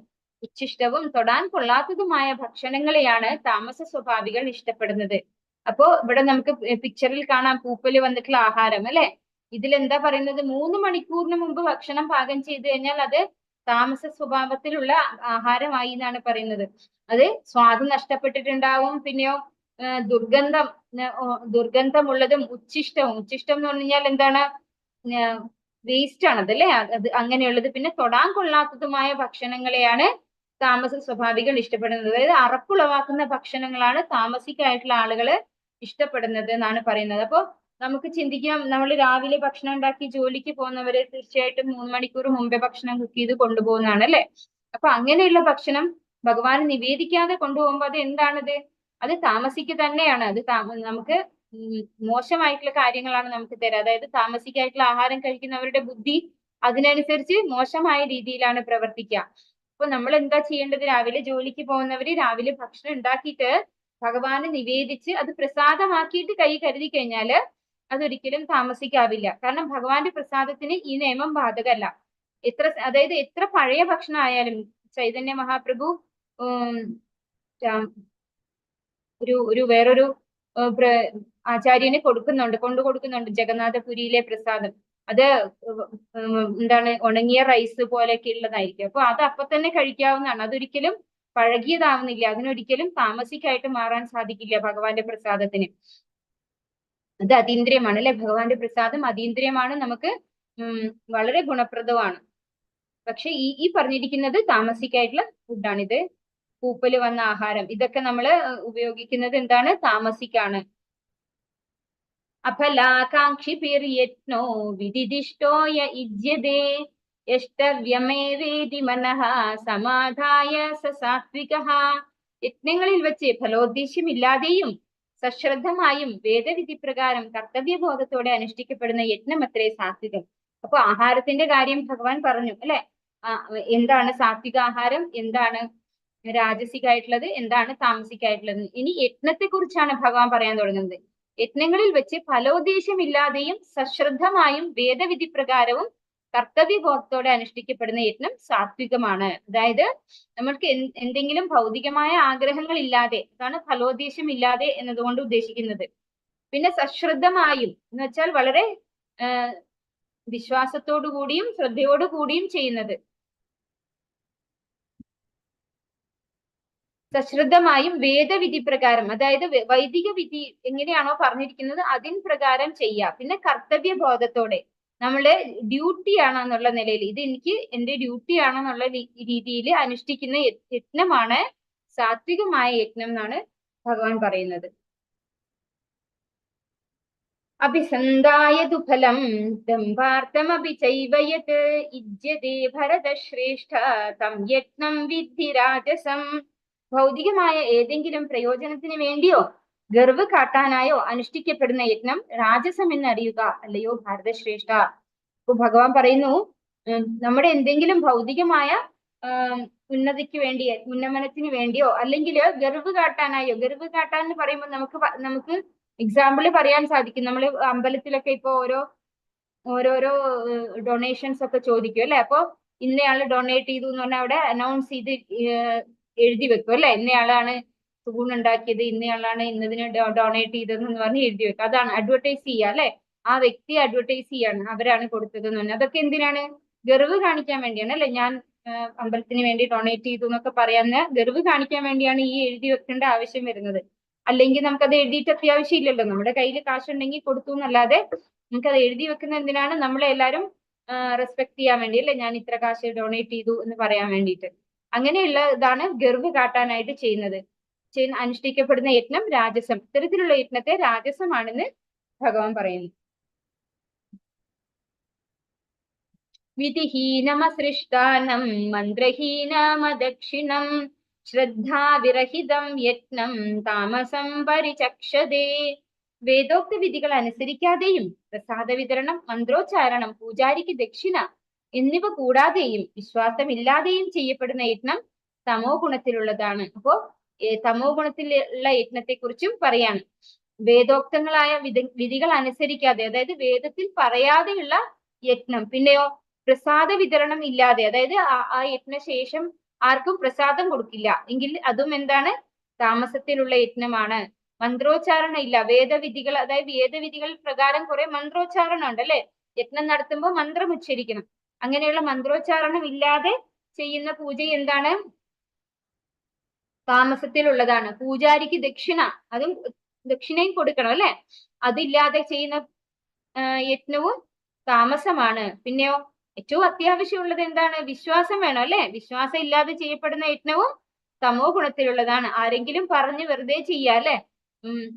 ഉച്ഛിഷ്ടവും തൊടാൻ കൊള്ളാത്തതുമായ ഭക്ഷണങ്ങളെയാണ് താമസ സ്വഭാവികൾ ഇഷ്ടപ്പെടുന്നത്. അപ്പോ ഇവിടെ നമുക്ക് പിക്ചറിൽ കാണാം പൂപ്പല് വന്നിട്ടുള്ള ആഹാരം അല്ലെ. ഇതിലെന്താ പറയുന്നത്? 3 മണിക്കൂറിന് മുമ്പ് ഭക്ഷണം പാകം ചെയ്തു കഴിഞ്ഞാൽ അത് താമസ സ്വഭാവത്തിലുള്ള ആഹാരമായി എന്നാണ് പറയുന്നത്. അത് സ്വാദ് നഷ്ടപ്പെട്ടിട്ടുണ്ടാവും. പിന്നെയോ ദുർഗന്ധമുള്ളതും ഉച്ഛിഷ്ടം എന്ന് പറഞ്ഞു കഴിഞ്ഞാൽ എന്താണ്? വേസ്റ്റ് ആണത് അല്ലെ. അത് അങ്ങനെയുള്ളത്. പിന്നെ തൊടാൻ കൊള്ളാത്തതുമായ ഭക്ഷണങ്ങളെയാണ് താമസ സ്വഭാവികൾ ഇഷ്ടപ്പെടുന്നത്. അതായത് അറപ്പുളവാക്കുന്ന ഭക്ഷണങ്ങളാണ് താമസിക്കായിട്ടുള്ള ആളുകള് ഇഷ്ടപ്പെടുന്നത് എന്നാണ് പറയുന്നത്. അപ്പൊ നമുക്ക് ചിന്തിക്കാം, നമ്മൾ രാവിലെ ഭക്ഷണം ഉണ്ടാക്കി ജോലിക്ക് പോകുന്നവര് തീർച്ചയായിട്ടും 3 മണിക്കൂർ മുമ്പേ ഭക്ഷണം കുക്ക് ചെയ്ത് കൊണ്ടുപോകുന്നതാണ് അല്ലെ. അപ്പൊ അങ്ങനെയുള്ള ഭക്ഷണം ഭഗവാന് നിവേദിക്കാതെ കൊണ്ടുപോകുമ്പോ അത് എന്താണത്? അത് താമസിക്ക് തന്നെയാണ്. അത് നമുക്ക് മോശമായിട്ടുള്ള കാര്യങ്ങളാണ് നമുക്ക് തരാം. അതായത് താമസിക്കായിട്ടുള്ള ആഹാരം കഴിക്കുന്നവരുടെ ബുദ്ധി അതിനനുസരിച്ച് മോശമായ രീതിയിലാണ് പ്രവർത്തിക്കുക. അപ്പൊ നമ്മൾ എന്താ ചെയ്യേണ്ടത്? രാവിലെ ജോലിക്ക് പോകുന്നവര് രാവിലെ ഭക്ഷണം ഉണ്ടാക്കിയിട്ട് ഭഗവാന് നിവേദിച്ച് അത് പ്രസാദമാക്കിയിട്ട് കൈ കരുതി കഴിഞ്ഞാല് അതൊരിക്കലും താമസിക്കാവില്ല. കാരണം ഭഗവാന്റെ പ്രസാദത്തിന് ഈ നിയമം ബാധകമല്ല. അതായത് എത്ര പഴയ ഭക്ഷണം ആയാലും ചൈതന്യ മഹാപ്രഭു ഒരു വേറൊരു ആചാര്യന് കൊണ്ടു കൊടുക്കുന്നുണ്ട് ജഗന്നാഥപുരിയിലെ പ്രസാദം. അത് എന്താണ്? ഉണങ്ങിയ റൈസ് പോലെയൊക്കെ ഉള്ളതായിരിക്കും. അപ്പൊ അത് അപ്പൊ തന്നെ കഴിക്കാവുന്നതാണ്. അതൊരിക്കലും പഴകിയതാവുന്നില്ല. അതിനൊരിക്കലും താമസിക്കായിട്ട് മാറാൻ സാധിക്കില്ല ഭഗവാന്റെ പ്രസാദത്തിന്. അത് അതീന്ദ്രിയമാണ് അല്ലെ. ഭഗവാന്റെ പ്രസാദം അതീന്ദ്രിയമാണ്. നമുക്ക് വളരെ ഗുണപ്രദമാണ്. പക്ഷെ ഈ പറഞ്ഞിരിക്കുന്നത് താമസിക്കായിട്ടുള്ള ഫുഡാണിത്. പൂപ്പല് വന്ന ആഹാരം ഇതൊക്കെ നമ്മൾ ഉപയോഗിക്കുന്നത് എന്താണ്, താമസിക്കാണ്. അഫലാകാംക്ഷിഭിർയത്നോ വിദിദിഷ്ടോ യുജ്യതേ യഷ്ടവ്യമേവേദി മനഃ സമാധായ സാത്വികഃ. യജ്ഞങ്ങളിൽ വെച്ച് ഫലോദ്ദേശ്യമില്ലാതെയും സശ്രദ്ധമായും വേദവിധി പ്രകാരം കർത്തവ്യബോധത്തോടെ അനുഷ്ഠിക്കപ്പെടുന്ന യജ്ഞമത്രേ സാത്വികം. അപ്പൊ ആഹാരത്തിന്റെ കാര്യം ഭഗവാൻ പറഞ്ഞു അല്ലെ. എന്താണ് സാത്വിക ആഹാരം, എന്താണ് രാജസികമായിട്ടുള്ളത്, എന്താണ് താമസികമായിട്ടുള്ളത്. ഇനി യജ്ഞത്തെ കുറിച്ചാണ് ഭഗവാൻ പറയാൻ തുടങ്ങുന്നത്. യജ്ഞങ്ങളിൽ വെച്ച് ഫലോദ്ദേശമില്ലാതെയും സശ്രദ്ധമായും വേദവിധി പ്രകാരവും കർത്തവ്യബോധത്തോടെ അനുഷ്ഠിക്കപ്പെടുന്ന യജ്ഞം സാത്വികമാണ്. അതായത് നമ്മൾക്ക് എന്തെങ്കിലും ഭൗതികമായ ആഗ്രഹങ്ങൾ ഇല്ലാതെ, അതാണ് ഫലോദ്ദേശം ഇല്ലാതെ എന്നതുകൊണ്ട് ഉദ്ദേശിക്കുന്നത്. പിന്നെ സശ്രദ്ധമായും എന്ന് വെച്ചാൽ വളരെ വിശ്വാസത്തോടു കൂടിയും ശ്രദ്ധയോടു കൂടിയും ചെയ്യുന്നത്. സശ്രദ്ധമായും വേദവിധി പ്രകാരം, അതായത് വൈദിക വിധി എങ്ങനെയാണോ പറഞ്ഞിരിക്കുന്നത് അതിൻ പ്രകാരം ചെയ്യുക. പിന്നെ കർത്തവ്യബോധത്തോടെ, നമ്മളെ ഡ്യൂട്ടി ആണെന്നുള്ള നിലയിൽ, ഇത് എനിക്ക് എന്റെ ഡ്യൂട്ടി ആണെന്നുള്ള രീതിയിൽ അനുഷ്ഠിക്കുന്ന യജ്ഞമാണ് സാത്വികമായ യജ്ഞം എന്നാണ് ഭഗവാൻ പറയുന്നത്. അഭിസന്ധായതു ഫലം ദംഭാർത്ഥമപി ചൈവ യത് യുജ്യതേ ഭരതശ്രേഷ്ഠ തം യജ്ഞം വിദ്ധി രാജസം. ഭൗതികമായ ഏതെങ്കിലും പ്രയോജനത്തിന് വേണ്ടിയോ ഗർവ് കാട്ടാനായോ അനുഷ്ഠിക്കപ്പെടുന്ന യജ്ഞം രാജസം എന്നറിയുക, അല്ലയോ ഭാരതശ്രേഷ്ഠ. ഇപ്പൊ ഭഗവാൻ പറയുന്നു, നമ്മുടെ എന്തെങ്കിലും ഭൗതികമായ ഉന്നതിക്ക് വേണ്ടി, ഉന്നമനത്തിന് വേണ്ടിയോ അല്ലെങ്കിൽ ഗർവ് കാട്ടാനായോ, ഗർവ് കാട്ടാൻ എന്ന് പറയുമ്പോൾ നമുക്ക് എക്സാമ്പിൾ പറയാൻ സാധിക്കും. നമ്മൾ അമ്പലത്തിലൊക്കെ ഇപ്പൊ ഓരോരോ ഡൊണേഷൻസ് ഒക്കെ ചോദിക്കും അല്ലെ. അപ്പൊ ഇന്നയാള് ഡൊണേറ്റ് ചെയ്തു എന്ന് പറഞ്ഞാൽ അവിടെ അനൗൺസ് ചെയ്ത് എഴുതി വെക്കും അല്ലെ. ഇന്നയാളാണ് ഉണ്ടാക്കിയത്, ഇന്നയാളാണ് ഇന്നതിന് ഡൊണേറ്റ് ചെയ്തതെന്ന് പറഞ്ഞ് എഴുതി വെക്കും. അതാണ് അഡ്വർടൈസ് ചെയ്യുക അല്ലെ. ആ വ്യക്തിയെ അഡ്വർടൈസ് ചെയ്യാണ്, അവരാണ് കൊടുത്തതെന്ന് പറഞ്ഞാൽ. അതൊക്കെ എന്തിനാണ്? ഗർവ് കാണിക്കാൻ വേണ്ടിയാണ് അല്ലെ. ഞാൻ അമ്പലത്തിന് വേണ്ടി ഡൊണേറ്റ് ചെയ്തു എന്നൊക്കെ പറയാന്ന് ഗർവ് കാണിക്കാൻ വേണ്ടിയാണ് ഈ എഴുതി വെക്കേണ്ട ആവശ്യം വരുന്നത്. അല്ലെങ്കിൽ നമുക്കത് എഴുതിയിട്ട് അത്യാവശ്യം ഇല്ലല്ലോ. നമ്മുടെ കയ്യിൽ കാശുണ്ടെങ്കിൽ കൊടുത്തു എന്നല്ലാതെ നമുക്കത് എഴുതി വെക്കുന്ന എന്തിനാണ്? നമ്മളെ എല്ലാവരും റെസ്പെക്ട് ചെയ്യാൻ വേണ്ടി അല്ലെ. ഞാൻ ഇത്ര കാശ് ഡൊണേറ്റ് ചെയ്തു എന്ന് പറയാൻ വേണ്ടിയിട്ട്. അങ്ങനെയുള്ള ഇതാണ് ഗർവ് കാട്ടാനായിട്ട് ചെയ്യുന്നത്. അനുഷ്ഠിക്കപ്പെടുന്ന യജ്ഞം രാജസം. ഇത്തരത്തിലുള്ള യജ്ഞത്തെ രാജസമാണെന്ന് ഭഗവാൻ പറയുന്നു. വിധിഹീനമസൃഷ്ടാനം മന്ത്രഹീനമദക്ഷിണം ശ്രദ്ധാവിരഹിതം യജ്ഞം താമസം പരിചക്ഷതേ. വേദോക്ത വിധികൾ അനുസരിക്കാതെയും പ്രസാദ വിതരണം, മന്ത്രോച്ചാരണം, പൂജാരിക്ക് ദക്ഷിണ എന്നിവ കൂടാതെയും വിശ്വാസമില്ലാതെയും ചെയ്യപ്പെടുന്ന യജ്ഞം തമോ ഗുണത്തിലുള്ളതാണ്. അപ്പോ തമോ ഗുണത്തിലുള്ള യജ്ഞത്തെ കുറിച്ചും പറയാണ്. വേദോക്തങ്ങളായ വിധികൾ അനുസരിക്കാതെ, അതായത് വേദത്തിൽ പറയാതെയുള്ള യജ്ഞം. പിന്നെയോ പ്രസാദ വിതരണം ഇല്ലാതെ, അതായത് ആ യജ്ഞശേഷം ആർക്കും പ്രസാദം കൊടുക്കില്ല എങ്കിൽ അതും എന്താണ്? താമസത്തിലുള്ള യജ്ഞമാണ്. മന്ത്രോച്ചാരണം ഇല്ല. വേദവിധികൾ, അതായത് വേദവിധികൾ പ്രകാരം കുറെ മന്ത്രോച്ചാരണം ഉണ്ട് അല്ലെ. യജ്ഞം നടത്തുമ്പോൾ മന്ത്രം ഉച്ചരിക്കണം. അങ്ങനെയുള്ള മന്ത്രോച്ചാരണം ഇല്ലാതെ ചെയ്യുന്ന പൂജ എന്താണ്? താമസത്തിലുള്ളതാണ്. പൂജാരിക്ക് ദക്ഷിണ, അതും ദക്ഷിണയും കൊടുക്കണം അല്ലെ. അതില്ലാതെ ചെയ്യുന്ന യജ്ഞവും താമസമാണ്. പിന്നെയോ ഏറ്റവും അത്യാവശ്യമുള്ളത് എന്താണ്? വിശ്വാസം വേണം അല്ലെ. വിശ്വാസം ഇല്ലാതെ ചെയ്യപ്പെടുന്ന യജ്ഞവും തമോ ഗുണത്തിലുള്ളതാണ്. ആരെങ്കിലും പറഞ്ഞു വെറുതെ ചെയ്യാ അല്ലെ.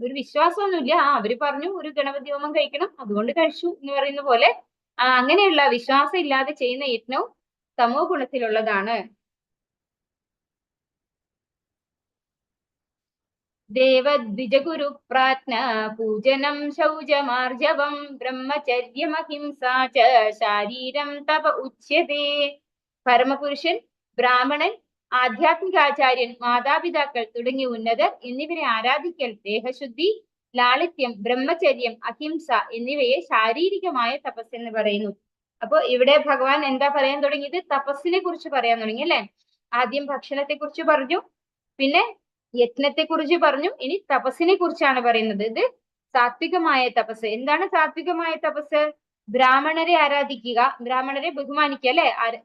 ഒരു വിശ്വാസമൊന്നുമില്ല, അവര് പറഞ്ഞു ഒരു ഗണപതി ഹോമം കഴിക്കണം അതുകൊണ്ട് കഴിച്ചു എന്ന് പറയുന്ന പോലെ അങ്ങനെയുള്ള വിശ്വാസം ഇല്ലാതെ ചെയ്യുന്ന യജ്ഞവും തമോ ഗുണത്തിലുള്ളതാണ്. ദേവദ്വിജഗുരു പ്രാജ്ഞ പൂജനം ശൗചമാർജവം ബ്രഹ്മചര്യമഹിംസാ ച ശാരീരം തപ ഉച്യതേ. പരമപുരുഷൻ, ബ്രാഹ്മണൻ, ആധ്യാത്മികാചാര്യൻ, മാതാപിതാക്കൾ തുടങ്ങിയ ഉന്നതർ എന്നിവരെ ആരാധിക്കൽ ദേഹശുദ്ധി, ലാളിത്യം, ബ്രഹ്മചര്യം, അഹിംസ എന്നിവയെ ശാരീരികമായ തപസ് എന്ന് പറയുന്നു. അപ്പൊ ഇവിടെ ഭഗവാൻ എന്താ പറയാൻ തുടങ്ങിയത്? തപസ്സിനെ കുറിച്ച് പറയാൻ തുടങ്ങി അല്ലെ. ആദ്യം ഭക്ഷണത്തെ കുറിച്ച് പറഞ്ഞു, പിന്നെ യജ്ഞത്തെ കുറിച്ച് പറഞ്ഞു, ഇനി തപസ്സിനെ കുറിച്ചാണ് പറയുന്നത്. ഇത് സാത്വികമായ തപസ്. എന്താണ് സാത്വികമായ തപസ്? ബ്രാഹ്മണരെ ആരാധിക്കുക, ബ്രാഹ്മണരെ ബഹുമാനിക്കുക അല്ലെ.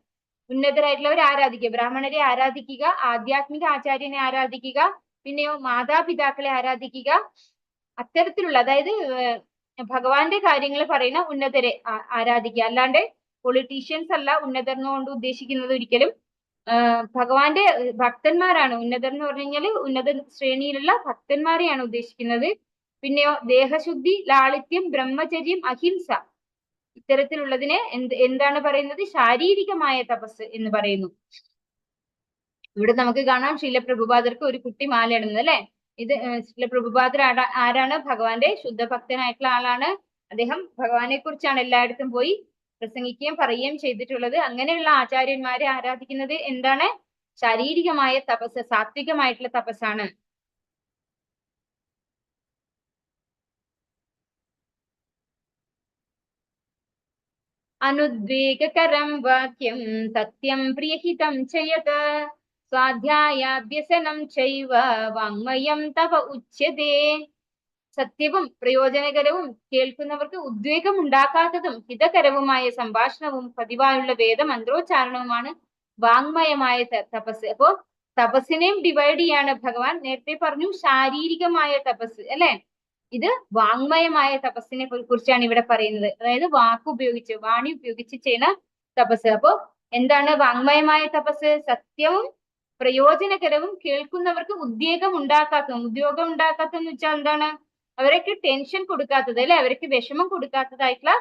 ഉന്നതരായിട്ടുള്ളവരെ ആരാധിക്കുക, ബ്രാഹ്മണരെ ആരാധിക്കുക, ആധ്യാത്മിക ആചാര്യനെ ആരാധിക്കുക, പിന്നെയോ മാതാപിതാക്കളെ ആരാധിക്കുക. അത്തരത്തിലുള്ള, അതായത് ഭഗവാന്റെ കാര്യങ്ങൾ പറയുന്ന ഉന്നതരെ ആരാധിക്കുക. അല്ലാണ്ട് പൊളിറ്റീഷ്യൻസ് അല്ല ഉന്നതർ എന്നുകൊണ്ട് ഉദ്ദേശിക്കുന്നത് ഒരിക്കലും. ഭഗവാന്റെ ഭക്തന്മാരാണ് ഉന്നതർ എന്ന് പറഞ്ഞു കഴിഞ്ഞാൽ ഉന്നത ശ്രേണിയിലുള്ള ഭക്തന്മാരെയാണ് ഉദ്ദേശിക്കുന്നത്. പിന്നെയോ ദേഹശുദ്ധി, ലാളിത്യം, ബ്രഹ്മചര്യം, അഹിംസ, ഇത്തരത്തിലുള്ളതിനെ എന്താണ് പറയുന്നത്? ശാരീരികമായ തപസ് എന്ന് പറയുന്നു. ഇവിടെ നമുക്ക് കാണാം ശീല പ്രഭുപാദർക്ക് ഒരു കുട്ടി മാലയിടുന്നത് അല്ലെ. ഇത് ശീല പ്രഭുപാദർ ആരാണ്? ഭഗവാന്റെ ശുദ്ധ ഭക്തനായിട്ടുള്ള ആളാണ്. അദ്ദേഹം ഭഗവാനെ കുറിച്ചാണ് എല്ലായിടത്തും പോയി പ്രസംഗിക്കുകയും പറയുകയും ചെയ്തിട്ടുള്ളത്. അങ്ങനെയുള്ള ആചാര്യന്മാരെ ആരാധിക്കുന്നത് എന്താണ്? ശാരീരികമായ തപസ്, സാത്വികമായിട്ടുള്ള തപസ്സാണ്. അനുദ്വേഗകരം വാക്യം സത്യം പ്രിയഹിതം ചയത് സ്വാധ്യായാഭ്യസനം ചൈവ വാങ്മയം തവ ഉച്യതേ. സത്യവും പ്രയോജനകരവും കേൾക്കുന്നവർക്ക് ഉദ്വേഗം ഉണ്ടാക്കാത്തതും ഹിതകരവുമായ സംഭാഷണവും പതിവായുള്ള വേദമന്ത്രോച്ചാരണവുമാണ് വാങ്മയമായ തപസ്. അപ്പോ തപസ്സിനെയും ഡിവൈഡ് ചെയ്യാണ് ഭഗവാൻ. നേരത്തെ പറഞ്ഞു ശാരീരികമായ തപസ് അല്ലെ. ഇത് വാങ്മയമായ തപസ്സിനെ കുറിച്ചാണ് ഇവിടെ പറയുന്നത്. അതായത് വാക്ക് ഉപയോഗിച്ച്, വാണി ഉപയോഗിച്ച് ചെയ്യുന്ന തപസ്. അപ്പോ എന്താണ് വാങ്മയമായ തപസ്? സത്യവും പ്രയോജനകരവും കേൾക്കുന്നവർക്ക് ഉദ്വേഗം ഉണ്ടാക്കാത്തതെന്ന് വെച്ചാൽ എന്താണ്? അവർക്ക് ടെൻഷൻ കൊടുക്കാത്തത് അല്ലെ, അവർക്ക് വിഷമം കൊടുക്കാത്തതായിട്ടുള്ള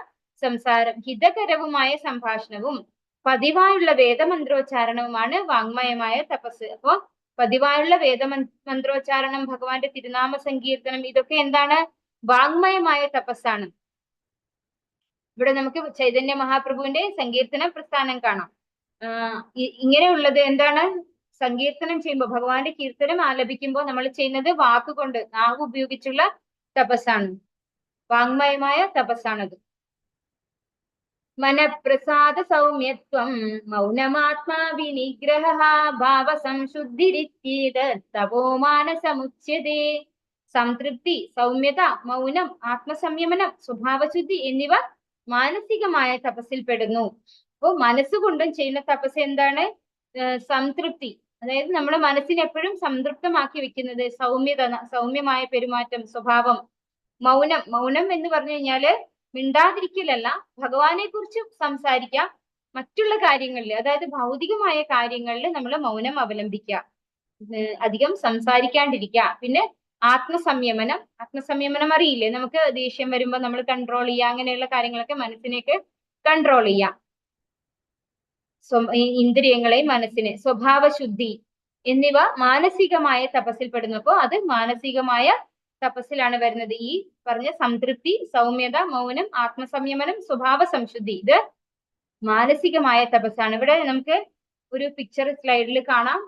സംസാരം, ഹിതകരവുമായ സംഭാഷണവും പതിവായുള്ള വേദമന്ത്രോച്ചാരണവുമാണ് വാങ്മയമായ തപസ്. അപ്പോ പതിവായുള്ള വേദമന്ത്രോച്ചാരണം, ഭഗവാന്റെ തിരുനാമ സങ്കീർത്തനം, ഇതൊക്കെ എന്താണ്? വാങ്മയമായ തപസ്സാണ്. ഇവിടെ നമുക്ക് ചൈതന്യ മഹാപ്രഭുവിന്റെ സങ്കീർത്തന പ്രസ്ഥാനം കാണാം. ഇങ്ങനെയുള്ളത് എന്താണ്? സങ്കീർത്തനം ചെയ്യുമ്പോൾ, ഭഗവാന്റെ കീർത്തനം ആലപിക്കുമ്പോൾ നമ്മൾ ചെയ്യുന്നത് വാക്കുകൊണ്ട്, നാവ് ഉപയോഗിച്ചുള്ള തപസ്സാണ്, വാങ്മയമായ തപസ്സാണത്. മനഃപ്രസാദ സൗമ്യത്വം മൗനമാത്മാ വിനിഗ്രഹ ഭാവസംശുദ്ധിരിത്യേതോ മാനസമുച്യതേ. സംതൃപ്തി, സൗമ്യത, മൗനം, ആത്മസംയമനം, സ്വഭാവശുദ്ധി എന്നിവ മാനസികമായ തപസ്സിൽ പെടുന്നു. അപ്പോ മനസ്സുകൊണ്ടും ചെയ്യുന്ന തപസ് എന്താണ്? സംതൃപ്തി, അതായത് നമ്മുടെ മനസ്സിനെ എപ്പോഴും സംതൃപ്തമാക്കി വെക്കുന്നത്. സൗമ്യത, സൗമ്യമായ പെരുമാറ്റം, സ്വഭാവം. മൗനം എന്ന് പറഞ്ഞു കഴിഞ്ഞാല് മിണ്ടാതിരിക്കലല്ല, ഭഗവാനെ കുറിച്ച് സംസാരിക്കാം. മറ്റുള്ള കാര്യങ്ങളിൽ, അതായത് ഭൗതികമായ കാര്യങ്ങളിൽ നമ്മൾ മൗനം അവലംബിക്കുക, അധികം സംസാരിക്കാണ്ടിരിക്കുക. പിന്നെ ആത്മസംയമനം അറിയില്ലേ, നമുക്ക് ദേഷ്യം വരുമ്പോ നമ്മൾ കൺട്രോൾ ചെയ്യുക, അങ്ങനെയുള്ള കാര്യങ്ങളൊക്കെ മനസ്സിനേക്ക് കൺട്രോൾ ചെയ്യാം, ഇന്ദ്രിയങ്ങളെ, മനസ്സിനെ. സ്വഭാവശുദ്ധി എന്നിവ മാനസികമായ തപസ്സിൽ പെടുന്നപ്പോ അത് മാനസികമായ തപസ്സിലാണ് വരുന്നത്. ഈ പറഞ്ഞ സംതൃപ്തി, സൗമ്യത, മൗനം, ആത്മസംയമനം, സ്വഭാവ സംശുദ്ധി, ഇത് മാനസികമായ തപസ്സാണ്. ഇവിടെ നമുക്ക് ഒരു പിക്ചർ സ്ലൈഡിൽ കാണാം.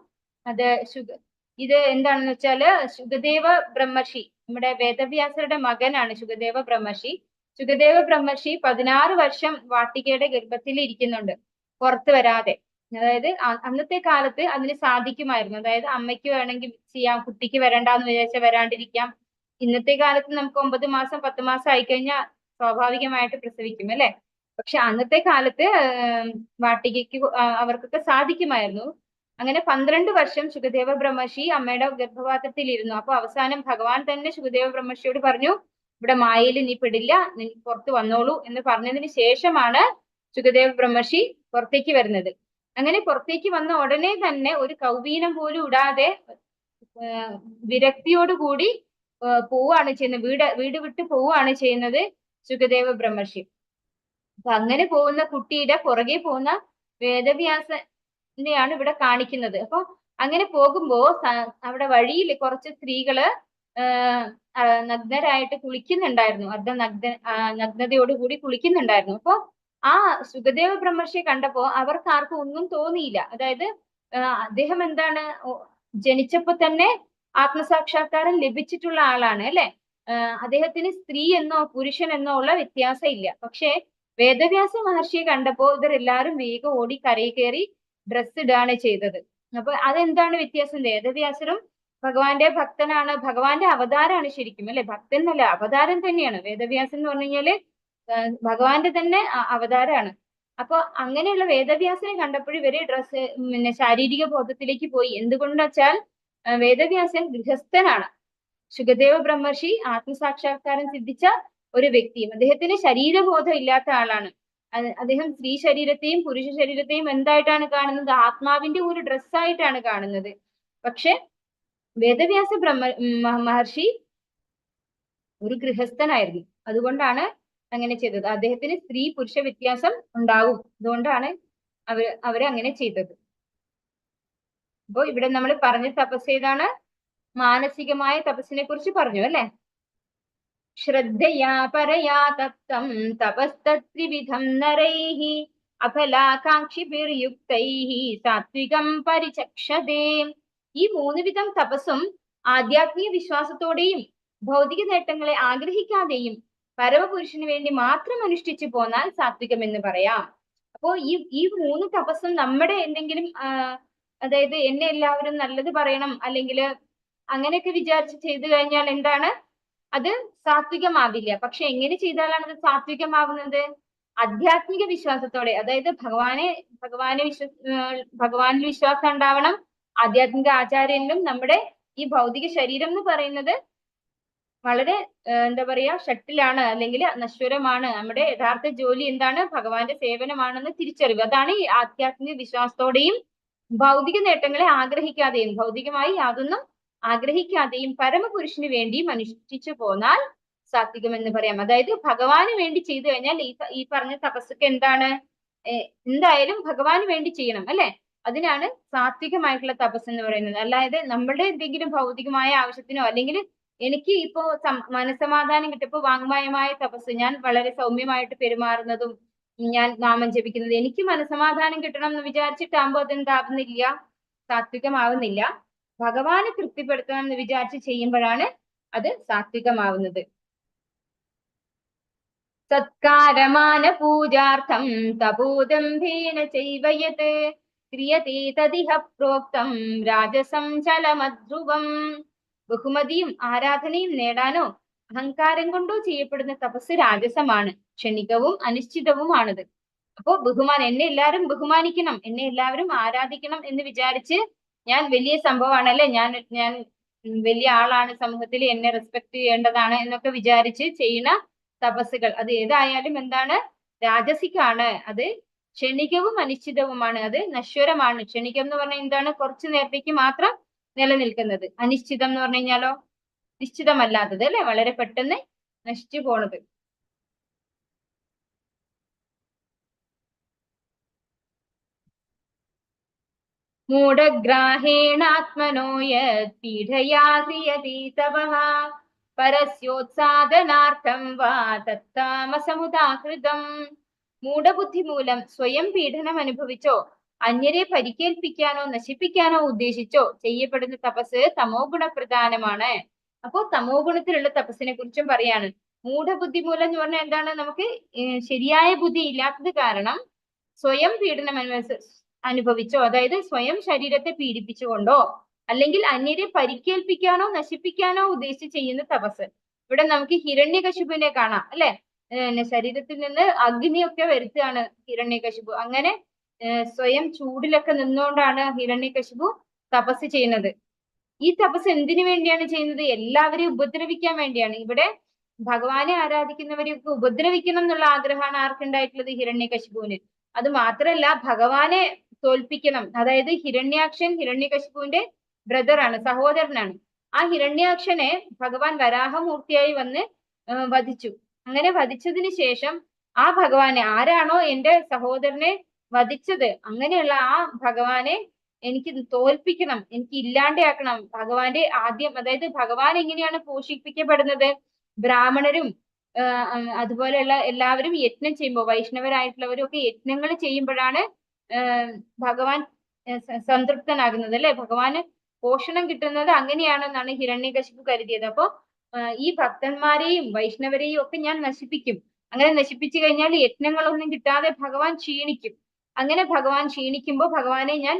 ഇത് എന്താണെന്ന് വെച്ചാല് ശുകദേവ ബ്രഹ്മർഷി, നമ്മുടെ വേദവ്യാസരുടെ മകനാണ് ശുകദേവ ബ്രഹ്മർഷി. ശുകദേവ ബ്രഹ്മർഷി 16 വർഷം വാട്ടികയുടെ ഗർഭത്തിൽ ഇരിക്കുന്നുണ്ട്, പുറത്തു വരാതെ. അതായത് അന്നത്തെ കാലത്ത് അതിന് സാധിക്കുമായിരുന്നു. അതായത് അമ്മയ്ക്ക് വേണമെങ്കിൽ ചെയ്യാം, കുട്ടിക്ക് വരണ്ടെന്ന് വിചാരിച്ചാൽ വരാണ്ടിരിക്കാം. ഇന്നത്തെ കാലത്ത് നമുക്ക് 9 മാസം 10 മാസം ആയിക്കഴിഞ്ഞാൽ സ്വാഭാവികമായിട്ട് പ്രസവിക്കും അല്ലെ. പക്ഷെ അന്നത്തെ കാലത്ത് വാട്ടികയ്ക്ക് അവർക്കൊക്കെ സാധിക്കുമായിരുന്നു. അങ്ങനെ 12 വർഷം ശുകദേവ ബ്രഹ്മർഷി അമ്മയുടെ ഗർഭപാത്രത്തിൽ ഇരുന്നു. അപ്പൊ അവസാനം ഭഗവാൻ തന്നെ ശുകദേവ ബ്രഹ്മർഷിയോട് പറഞ്ഞു, ഇവിടെ മായയിൽ നീ പെടില്ല, നീ പുറത്ത് വന്നോളൂ എന്ന് പറഞ്ഞതിന് ശേഷമാണ് ശുകദേവ ബ്രഹ്മർഷി പുറത്തേക്ക് വരുന്നത്. അങ്ങനെ പുറത്തേക്ക് വന്ന ഉടനെ തന്നെ ഒരു കൗവീനം പോലും ഇടാതെ വിരക്തിയോടുകൂടി പോവാണ് ചെയ്യുന്നത്, വീട് വിട്ട് പോവാണ് ചെയ്യുന്നത് ശുകദേവ ബ്രഹ്മർഷി. അപ്പൊ അങ്ങനെ പോകുന്ന കുട്ടിയുടെ പുറകെ പോകുന്ന വേദവ്യാസനെയാണ് ഇവിടെ കാണിക്കുന്നത്. അപ്പൊ അങ്ങനെ പോകുമ്പോ അവിടെ വഴിയിൽ കുറച്ച് സ്ത്രീകള് നഗ്നരായിട്ട് കുളിക്കുന്നുണ്ടായിരുന്നു, നഗ്നതയോടുകൂടി കുളിക്കുന്നുണ്ടായിരുന്നു. അപ്പൊ ആ ശുകദേവ ബ്രഹ്മർഷിയെ കണ്ടപ്പോ അവർക്ക് ആർക്കും ഒന്നും തോന്നിയില്ല. അതായത് അദ്ദേഹം എന്താണ്, ജനിച്ചപ്പോ തന്നെ ആത്മസാക്ഷാത്കാരം ലഭിച്ചിട്ടുള്ള ആളാണ് അല്ലെ. അദ്ദേഹത്തിന് സ്ത്രീ എന്നോ പുരുഷൻ എന്നോ ഉള്ള വ്യത്യാസം ഇല്ല. പക്ഷെ വേദവ്യാസ മഹർഷിയെ കണ്ടപ്പോ ഇവരെല്ലാരും വേഗം ഓടി കരയിൽ കയറി ഡ്രസ് ഇടുകയാണ് ചെയ്തത്. അപ്പൊ അതെന്താണ് വ്യത്യാസം? വേദവ്യാസരും ഭഗവാന്റെ ഭക്തനാണ്, ഭഗവാന്റെ അവതാരമാണ് ശരിക്കും അല്ലെ. ഭക്തൻ എന്നല്ല, അവതാരം തന്നെയാണ്. വേദവ്യാസൻ എന്ന് പറഞ്ഞു കഴിഞ്ഞാല് ഭഗവാന്റെ തന്നെ അവതാരമാണ്. അപ്പൊ അങ്ങനെയുള്ള വേദവ്യാസനെ കണ്ടപ്പോൾ ഇവര് ശാരീരിക ബോധത്തിലേക്ക് പോയി. എന്തുകൊണ്ടെന്ന് വെച്ചാൽ വേദവ്യാസൻ ഗൃഹസ്ഥനാണ്, ശുകദേവ ബ്രഹ്മർഷി ആത്മസാക്ഷാത്കാരം സിദ്ധിച്ച ഒരു വ്യക്തിയും, അദ്ദേഹത്തിന് ശരീരബോധം ഇല്ലാത്ത ആളാണ്. അദ്ദേഹം സ്ത്രീ ശരീരത്തെയും പുരുഷ ശരീരത്തെയും എന്തായിട്ടാണ് കാണുന്നത്? ആത്മാവിന്റെ ഒരു ഡ്രസ്സായിട്ടാണ് കാണുന്നത്. പക്ഷെ വേദവ്യാസ മഹർഷി ഒരു ഗൃഹസ്ഥനായിരുന്നു. അതുകൊണ്ടാണ് അങ്ങനെ ചെയ്തത്. അദ്ദേഹത്തിന് സ്ത്രീ പുരുഷ വ്യത്യാസം ഉണ്ടാവും. അതുകൊണ്ടാണ് അവര് അങ്ങനെ ചെയ്തത്. അപ്പോ ഇവിടെ നമ്മൾ പറഞ്ഞ തപസ് ഏതാണ്? മാനസികമായ തപസ്സിനെ കുറിച്ച് പറഞ്ഞു അല്ലെ? ശ്രദ്ധയാ പരയാ തപ്തം തപസ്ത്രിവിധം നരൈഹി അഫലാകാംക്ഷിഭിർയുക്തൈഹി സാത്വികം പരിചക്ഷതേ. ഈ 3 വിധം തപസ്സും ആധ്യാത്മിക വിശ്വാസത്തോടെയും ഭൗതിക നേട്ടങ്ങളെ ആഗ്രഹിക്കാതെയും പരമപുരുഷന് വേണ്ടി മാത്രം അനുഷ്ഠിച്ചു പോന്നാൽ സാത്വികം എന്ന് പറയാം. അപ്പോ ഈ 3 തപസ്സും നമ്മുടെ എന്തെങ്കിലും അതായത് എന്നെ എല്ലാവരും നല്ലത് പറയണം അല്ലെങ്കിൽ അങ്ങനെയൊക്കെ വിചാരിച്ച് ചെയ്തു കഴിഞ്ഞാൽ എന്താണ്? അത് സാത്വികമാവില്ല. പക്ഷെ എങ്ങനെ ചെയ്താലാണ് അത് സാത്വികമാവുന്നത്? ആധ്യാത്മിക വിശ്വാസത്തോടെ, അതായത് ഭഗവാനിൽ വിശ്വാസം ഉണ്ടാവണം. ആധ്യാത്മിക ആചാര്യനിലും നമ്മുടെ ഈ ഭൗതിക ശരീരം എന്ന് പറയുന്നത് വളരെ എന്താ പറയാ ഷട്ടിലാണ്, അല്ലെങ്കിൽ നശ്വരമാണ്. നമ്മുടെ യഥാർത്ഥ ജോലി എന്താണ്? ഭഗവാന്റെ സേവനമാണെന്ന് തിരിച്ചറിവ്. അതാണ് ഈ ആധ്യാത്മിക വിശ്വാസത്തോടെയും ഭൗതിക നേട്ടങ്ങളെ ആഗ്രഹിക്കാതെയും, ഭൗതികമായി യാതൊന്നും ആഗ്രഹിക്കാതെയും പരമപുരുഷന് വേണ്ടിയും അനുഷ്ഠിച്ചു പോന്നാൽ സാത്വികം എന്ന് പറയാം. അതായത് ഭഗവാന് വേണ്ടി ചെയ്തു കഴിഞ്ഞാൽ ഈ പറഞ്ഞ തപസ്സൊക്കെ എന്താണ്? എന്തായാലും ഭഗവാന് വേണ്ടി ചെയ്യണം അല്ലെ? അതിനാണ് സാത്വികമായിട്ടുള്ള തപസ് എന്ന് പറയുന്നത്. അല്ലാതെ നമ്മളുടെ എന്തെങ്കിലും ഭൗതികമായ ആവശ്യത്തിനോ അല്ലെങ്കിൽ എനിക്ക് ഇപ്പോ മനസ്സമാധാനം കിട്ടിയപ്പോ വാങ്മയമായ തപസ്, ഞാൻ വളരെ സൗമ്യമായിട്ട് പെരുമാറുന്നതും ഞാൻ നാമം ജപിക്കുന്നത്, എനിക്ക് മനസ്സമാധാനം കിട്ടണം എന്ന് വിചാരിച്ചിട്ടാകുമ്പോ അതെന്താവുന്നില്ല? സാത്വികമാവുന്നില്ല. ഭഗവാനെ തൃപ്തിപ്പെടുത്തണം എന്ന് വിചാരിച്ച് ചെയ്യുമ്പോഴാണ് അത് സാത്വികമാവുന്നത്. സത്കാരമാന പൂജാർത്ഥം തപോദംഭേന ചൈവയത് ക്രിയതേ തദിഹ പ്രോക്തം രാജസം ചലമധ്രുവം. ബഹുമതിയും ആരാധനയും നേടാനോ അഹങ്കാരം കൊണ്ടോ ചെയ്യപ്പെടുന്ന തപസ് രാജസമാണ്, ക്ഷണികവും അനിശ്ചിതവുമാണത്. അപ്പോ എന്നെ എല്ലാവരും ബഹുമാനിക്കണം, എന്നെ എല്ലാവരും ആരാധിക്കണം എന്ന് വിചാരിച്ച് ഞാൻ വലിയ സംഭവമാണല്ലേ, ഞാൻ വലിയ ആളാണ്, സമൂഹത്തിൽ എന്നെ റെസ്പെക്ട് ചെയ്യേണ്ടതാണ് എന്നൊക്കെ വിചാരിച്ച് ചെയ്യുന്ന തപസ്സുകൾ അത് ഏതായാലും എന്താണ്? രാജസികാണ്. അത് ക്ഷണികവും അനിശ്ചിതവുമാണ്. അത് നശ്വരമാണ്. ക്ഷണികം എന്ന് പറഞ്ഞാൽ എന്താണ്? കുറച്ചു നേരത്തേക്ക് മാത്രം നിലനിൽക്കുന്നത്. അനിശ്ചിതം എന്ന് പറഞ്ഞു കഴിഞ്ഞാലോ നിശ്ചിതമല്ലാത്തത് അല്ലെ, വളരെ പെട്ടെന്ന് നശിച്ചു പോണത്. മൂഢഗ്രാഹേണാത്മനോ യത് പീഡയാ ക്രിയതേ തപഃ പരസ്യോത്സാദനാർത്ഥം വാ തത്താമസമുദാഹൃതം. മൂഢബുദ്ധി മൂലം സ്വയം പീഡനം അനുഭവിച്ചോ അന്യരെ പരിക്കേൽപ്പിക്കാനോ നശിപ്പിക്കാനോ ഉദ്ദേശിച്ചോ ചെയ്യപ്പെടുന്ന തപസ് തമോ ഗുണപ്രധാനമാണ്. അപ്പോ തമോ ഗുണത്തിലുള്ള തപസ്സിനെ കുറിച്ചും പറയാണ്. മൂഢബുദ്ധി മൂലം എന്ന് പറഞ്ഞാൽ എന്താണ്? നമുക്ക് ശരിയായ ബുദ്ധി ഇല്ലാത്തത് കാരണം സ്വയം പീഡനം അനുഭവിച്ചോ, അതായത് സ്വയം ശരീരത്തെ പീഡിപ്പിച്ചുകൊണ്ടോ അല്ലെങ്കിൽ അന്യരെ പരിക്കേൽപ്പിക്കാനോ നശിപ്പിക്കാനോ ഉദ്ദേശിച്ച് ചെയ്യുന്ന തപസ്. ഇവിടെ നമുക്ക് ഹിരണ്യകശിപുവിനെ കാണാം അല്ലെ? ശരീരത്തിൽ നിന്ന് അഗ്നിയൊക്കെ വരുത്തുകയാണ് ഹിരണ്യകശിപു. അങ്ങനെ സ്വയം ചൂടിലൊക്കെ നിന്നുകൊണ്ടാണ് ഹിരണ്യകശിപു തപസ് ചെയ്യുന്നത്. ഈ തപസ് എന്തിനു വേണ്ടിയാണ് ചെയ്യുന്നത്? എല്ലാവരെയും ഉപദ്രവിക്കാൻ വേണ്ടിയാണ്. ഇവിടെ ഭഗവാനെ ആരാധിക്കുന്നവരെയൊക്കെ ഉപദ്രവിക്കണം എന്നുള്ള ആഗ്രഹമാണ് ആർക്കുണ്ടായിട്ടുള്ളത്? ഹിരണ്യകശിപുവിന്. അത് മാത്രല്ല ഭഗവാനെ തോൽപ്പിക്കണം. അതായത് ഹിരണ്യകശിപുവിന്റെ ബ്രദറാണ്, സഹോദരനാണ്. ആ ഹിരണ്യാക്ഷനെ ഭഗവാൻ വരാഹമൂർത്തിയായി വന്ന് വധിച്ചു. അങ്ങനെ വധിച്ചതിന് ശേഷം ആ ഭഗവാനെ, ആരാണോ എന്റെ സഹോദരനെ വധിച്ചത്, അങ്ങനെയുള്ള ആ ഭഗവാനെ എനിക്ക് തോൽപ്പിക്കണം, എനിക്ക് ഇല്ലാണ്ടാക്കണം. ഭഗവാന്റെ ആദ്യം, അതായത് ഭഗവാൻ എങ്ങനെയാണ് പോഷിപ്പിക്കപ്പെടുന്നത്? ബ്രാഹ്മണരും അതുപോലെയുള്ള എല്ലാവരും യജ്ഞം ചെയ്യുമ്പോൾ, വൈഷ്ണവരായിട്ടുള്ളവരും ഒക്കെ യജ്ഞങ്ങൾ ചെയ്യുമ്പോഴാണ് ഭഗവാൻ സംതൃപ്തനാകുന്നത് അല്ലെ? ഭഗവാന് പോഷണം കിട്ടുന്നത് അങ്ങനെയാണെന്നാണ് ഹിരണ്യകശിപു കരുതിയത്. അപ്പോ ഈ ഭക്തന്മാരെയും വൈഷ്ണവരെയും ഒക്കെ ഞാൻ നശിപ്പിക്കും. അങ്ങനെ നശിപ്പിച്ചു കഴിഞ്ഞാൽ യജ്ഞങ്ങളൊന്നും കിട്ടാതെ ഭഗവാൻ ക്ഷീണിക്കും. അങ്ങനെ ഭഗവാൻ ക്ഷീണിക്കുമ്പോൾ ഭഗവാനെ ഞാൻ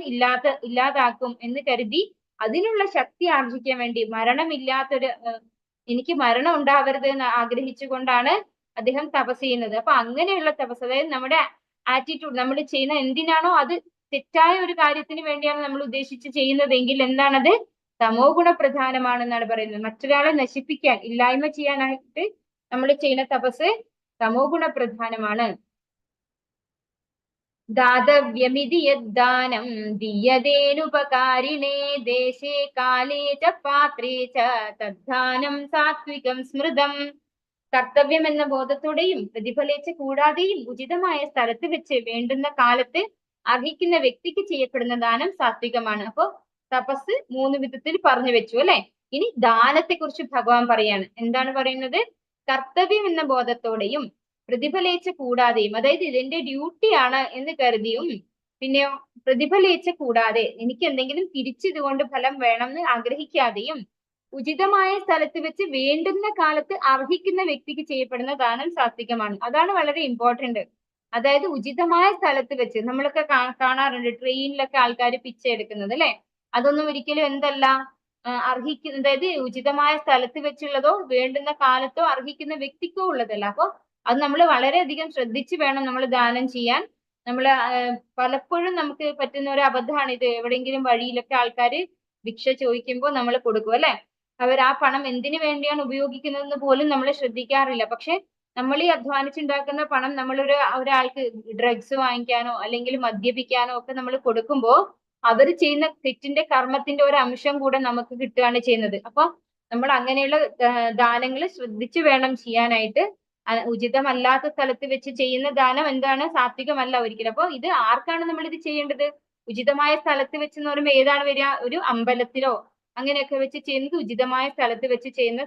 ഇല്ലാതാക്കും എന്ന് കരുതി അതിനുള്ള ശക്തി ആർജിക്കാൻ വേണ്ടി, എനിക്ക് മരണം ഉണ്ടാവരുത് എന്ന് ആഗ്രഹിച്ചുകൊണ്ടാണ് അദ്ദേഹം തപസ് ചെയ്യുന്നത്. അപ്പൊ അങ്ങനെയുള്ള തപസ്, അതായത് നമ്മുടെ ആറ്റിറ്റ്യൂഡ്, നമ്മൾ ചെയ്യുന്ന എന്തിനാണോ അത് തെറ്റായ ഒരു കാര്യത്തിന് വേണ്ടിയാണ് നമ്മൾ ഉദ്ദേശിച്ച് ചെയ്യുന്നതെങ്കിൽ എന്താണത്? തമോ ഗുണപ്രധാനമാണെന്നാണ് പറയുന്നത്. മറ്റൊരാളെ നശിപ്പിക്കാൻ, ഇല്ലായ്മ ചെയ്യാനായിട്ട് നമ്മൾ ചെയ്യുന്ന തപസ് തമോ ഗുണപ്രധാനമാണ്. ദാതവ്യമിതി യദ്ദാനം ദീയതേനുപകാരിണേ ദേശേ കാലേ ച പാത്രേ ച തദ്ദാനം സാത്വികം സ്മൃതം. കർത്തവ്യം എന്ന ബോധത്തോടെയും പ്രതിഫലേച്ച കൂടാതെയും ഉചിതമായ സ്ഥലത്ത് വെച്ച് വേണ്ടുന്ന കാലത്ത് അർഹിക്കുന്ന വ്യക്തിക്ക് ചെയ്യപ്പെടുന്ന ദാനം സാത്വികമാണ്. അപ്പോ തപസ് 3 വിധത്തിൽ പറഞ്ഞു വെച്ചു അല്ലെ. ഇനി ദാനത്തെ കുറിച്ച് ഭഗവാൻ പറയാണ്. എന്താണ് പറയുന്നത്? കർത്തവ്യം എന്ന ബോധത്തോടെയും പ്രതിഫലേച്ച കൂടാതെയും, അതായത് ഇതെന്റെ ഡ്യൂട്ടിയാണ് എന്ന് കരുതിയും, പിന്നെയോ പ്രതിഫലേച്ച കൂടാതെ എനിക്ക് എന്തെങ്കിലും തിരിച്ചിതുകൊണ്ട് ഫലം വേണമെന്ന് ആഗ്രഹിക്കാതെയും ഉചിതമായ സ്ഥലത്ത് വെച്ച് വേണ്ടുന്ന കാലത്ത് അർഹിക്കുന്ന വ്യക്തിക്ക് ചെയ്യപ്പെടുന്ന ദാനം സാത്വികമാണ്. അതാണ് വളരെ ഇമ്പോർട്ടന്റ്. അതായത് ഉചിതമായ സ്ഥലത്ത് വെച്ച് നമ്മളൊക്കെ കാണാറുണ്ട് ട്രെയിനിലൊക്കെ ആൾക്കാർ പിച്ച എടുക്കുന്നത് അല്ലെ. അതൊന്നും ഒരിക്കലും എന്തല്ല അർഹിക്കുന്ന, അതായത് ഉചിതമായ സ്ഥലത്ത് വെച്ചുള്ളതോ വേണ്ടുന്ന കാലത്തോ അർഹിക്കുന്ന വ്യക്തിക്കോ ഉള്ളതല്ല. അപ്പൊ അത് നമ്മൾ വളരെയധികം ശ്രദ്ധിച്ച് വേണം നമ്മൾ ദാനം ചെയ്യാൻ. നമ്മൾ പലപ്പോഴും നമുക്ക് പറ്റുന്ന ഒരു അബദ്ധമാണ് ഇത്. എവിടെയെങ്കിലും വഴിയിലൊക്കെ ആൾക്കാർ ഭിക്ഷ ചോദിക്കുമ്പോൾ നമ്മൾ കൊടുക്കും അല്ലെ. അവർ ആ പണം എന്തിനു വേണ്ടിയാണ് ഉപയോഗിക്കുന്നതെന്ന് പോലും നമ്മൾ ശ്രദ്ധിക്കാറില്ല. പക്ഷെ നമ്മൾ ഈ അധ്വാനിച്ചുണ്ടാക്കുന്ന പണം നമ്മൾ ഒരാൾക്ക് ഡ്രഗ്സ് വാങ്ങിക്കാനോ അല്ലെങ്കിൽ മദ്യപിക്കാനോ ഒക്കെ നമ്മൾ കൊടുക്കുമ്പോൾ അവർ ചെയ്യുന്ന തെറ്റിന്റെ കർമ്മത്തിന്റെ ഒരു അംശം കൂടെ നമുക്ക് കിട്ടുകയാണ് ചെയ്യുന്നത്. അപ്പൊ നമ്മൾ അങ്ങനെയുള്ള ദാനങ്ങൾ ശ്രദ്ധിച്ചു വേണം ചെയ്യാനായിട്ട്. ഉചിതമല്ലാത്ത സ്ഥലത്ത് വെച്ച് ചെയ്യുന്ന ദാനം എന്താണ്? സാത്വികമല്ല ഒരിക്കലും. അപ്പൊ ഇത് ആർക്കാണ് നമ്മൾ ഇത് ചെയ്യേണ്ടത്? ഉചിതമായ സ്ഥലത്ത് വെച്ച് എന്ന് പറയുമ്പോൾ ഏതാണ് വരിക? ഒരു അമ്പലത്തിലോ അങ്ങനെയൊക്കെ വെച്ച് ചെയ്യുന്നത് ഉചിതമായ സ്ഥലത്ത് വെച്ച് ചെയ്യുന്ന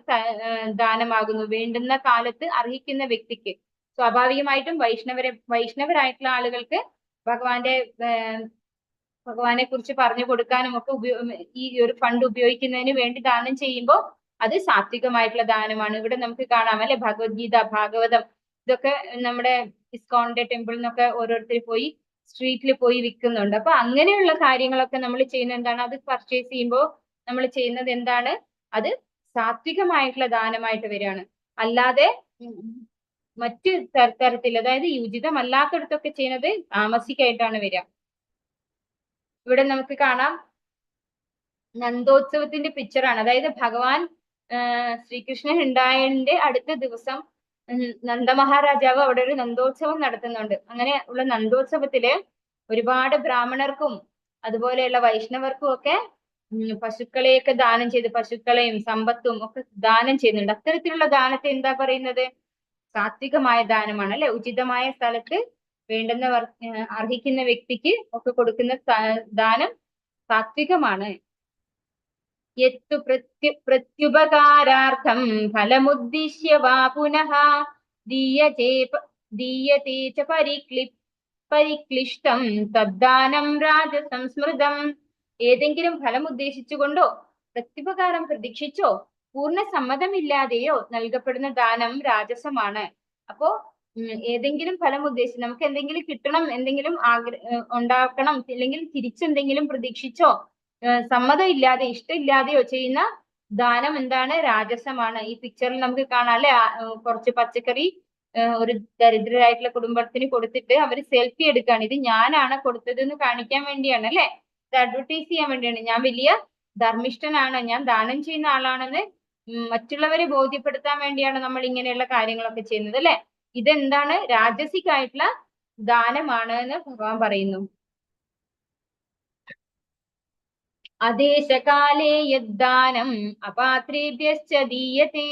ദാനമാകുന്നു. വേണ്ടുന്ന കാലത്ത് അർഹിക്കുന്ന വ്യക്തിക്ക്. സ്വാഭാവികമായിട്ടും വൈഷ്ണവരായിട്ടുള്ള ആളുകൾക്ക് ഭഗവാനെ കുറിച്ച് പറഞ്ഞു കൊടുക്കാനും ഒക്കെ ഈ ഒരു ഫണ്ട് ഉപയോഗിക്കുന്നതിന് വേണ്ടി ദാനം ചെയ്യുമ്പോൾ അത് സാത്വികമായിട്ടുള്ള ദാനമാണ്. ഇവിടെ നമുക്ക് കാണാം അല്ലെ, ഭഗവത്ഗീത, ഭാഗവതം, ഇതൊക്കെ നമ്മുടെ ഇസ്കോണിന്റെ ടെമ്പിളിൽ നിന്നൊക്കെ ഓരോരുത്തർ പോയി സ്ട്രീറ്റിൽ പോയി വിൽക്കുന്നുണ്ട്. അപ്പൊ അങ്ങനെയുള്ള കാര്യങ്ങളൊക്കെ നമ്മൾ ചെയ്യുന്നത് എന്താണ്? അത് പർച്ചേസ് ചെയ്യുമ്പോൾ നമ്മൾ ചെയ്യുന്നത് എന്താണ്? അത് സാത്വികമായിട്ടുള്ള ദാനമായിട്ട് വരികയാണ്. അല്ലാതെ മറ്റ് തരത്തിൽ, അതായത് ഉചിതമല്ലാത്തടത്തൊക്കെ ചെയ്യുന്നത് താമസിക്കായിട്ടാണ് വരിക. ഇവിടെ നമുക്ക് കാണാം നന്ദോത്സവത്തിന്റെ പിക്ചറാണ്. അതായത് ഭഗവാൻ ശ്രീകൃഷ്ണൻ ഉണ്ടായതിന്റെ അടുത്ത ദിവസം നന്ദമഹാരാജാവ് അവിടെ ഒരു നന്ദോത്സവം നടത്തുന്നുണ്ട്. അങ്ങനെ ഉള്ള നന്ദോത്സവത്തില് ഒരുപാട് ബ്രാഹ്മണർക്കും അതുപോലെയുള്ള വൈഷ്ണവർക്കും ഒക്കെ പശുക്കളെയൊക്കെ ദാനം ചെയ്ത്, പശുക്കളെയും സമ്പത്തും ഒക്കെ ദാനം ചെയ്യുന്നുണ്ട്. അത്തരത്തിലുള്ള ദാനത്തെ എന്താ പറയുന്നത്? സാത്വികമായ ദാനമാണ് അല്ലെ. ഉചിതമായ സ്ഥലത്ത് വേണ്ടുന്ന അർഹിക്കുന്ന വ്യക്തിക്ക് ഒക്കെ കൊടുക്കുന്ന ദാനം സാത്വികമാണ്. യത്തു പ്രത്യുപകാരാർത്ഥം ഫലമുദ്ദിശ്യ വാ പുനഃ ദീയതേ ച പരിക്ലിഷ്ടം തദ്ദാനം രാജസംസ്മൃതം. ഏതെങ്കിലും ഫലം ഉദ്ദേശിച്ചുകൊണ്ടോ പ്രത്യുപകാരം പ്രതീക്ഷിച്ചോ പൂർണ്ണ സമ്മതമില്ലാതെയോ നൽകപ്പെടുന്ന ദാനം രാജസമാണ്. അപ്പോ ഏതെങ്കിലും ഫലം ഉദ്ദേശിച്ച് നമുക്ക് എന്തെങ്കിലും കിട്ടണം, എന്തെങ്കിലും ഉണ്ടാക്കണം, അല്ലെങ്കിൽ തിരിച്ചെന്തെങ്കിലും പ്രതീക്ഷിച്ചോ സമ്മതം ഇല്ലാതെ ഇഷ്ടമില്ലാതെയോ ചെയ്യുന്ന ദാനം എന്താണ്? രാജസമാണ്. ഈ പിക്ചറിൽ നമുക്ക് കാണാം അല്ലെ, കുറച്ച് പച്ചക്കറി ഒരു ദരിദ്രരായിട്ടുള്ള കുടുംബത്തിന് കൊടുത്തിട്ട് അവർ സെൽഫി എടുക്കുകയാണ്. ഇത് ഞാനാണ് കൊടുത്തത് എന്ന് കാണിക്കാൻ വേണ്ടിയാണ് അല്ലെ, ഇത് അഡ്വർടൈസ് ചെയ്യാൻ വേണ്ടിയാണ്. ഞാൻ വലിയ ധർമ്മിഷ്ഠനാണ്, ഞാൻ ദാനം ചെയ്യുന്ന ആളാണെന്ന് മറ്റുള്ളവരെ ബോധ്യപ്പെടുത്താൻ വേണ്ടിയാണ് നമ്മൾ ഇങ്ങനെയുള്ള കാര്യങ്ങളൊക്കെ ചെയ്യുന്നത് അല്ലെ. ഇതെന്താണ്? രാജസികമായിട്ടുള്ള ദാനമാണ് എന്ന് ഭഗവാൻ പറയുന്നു. അദേശകാലേ യദ്ദാനം അപാത്രേഭ്യശ്ച ദീയതേ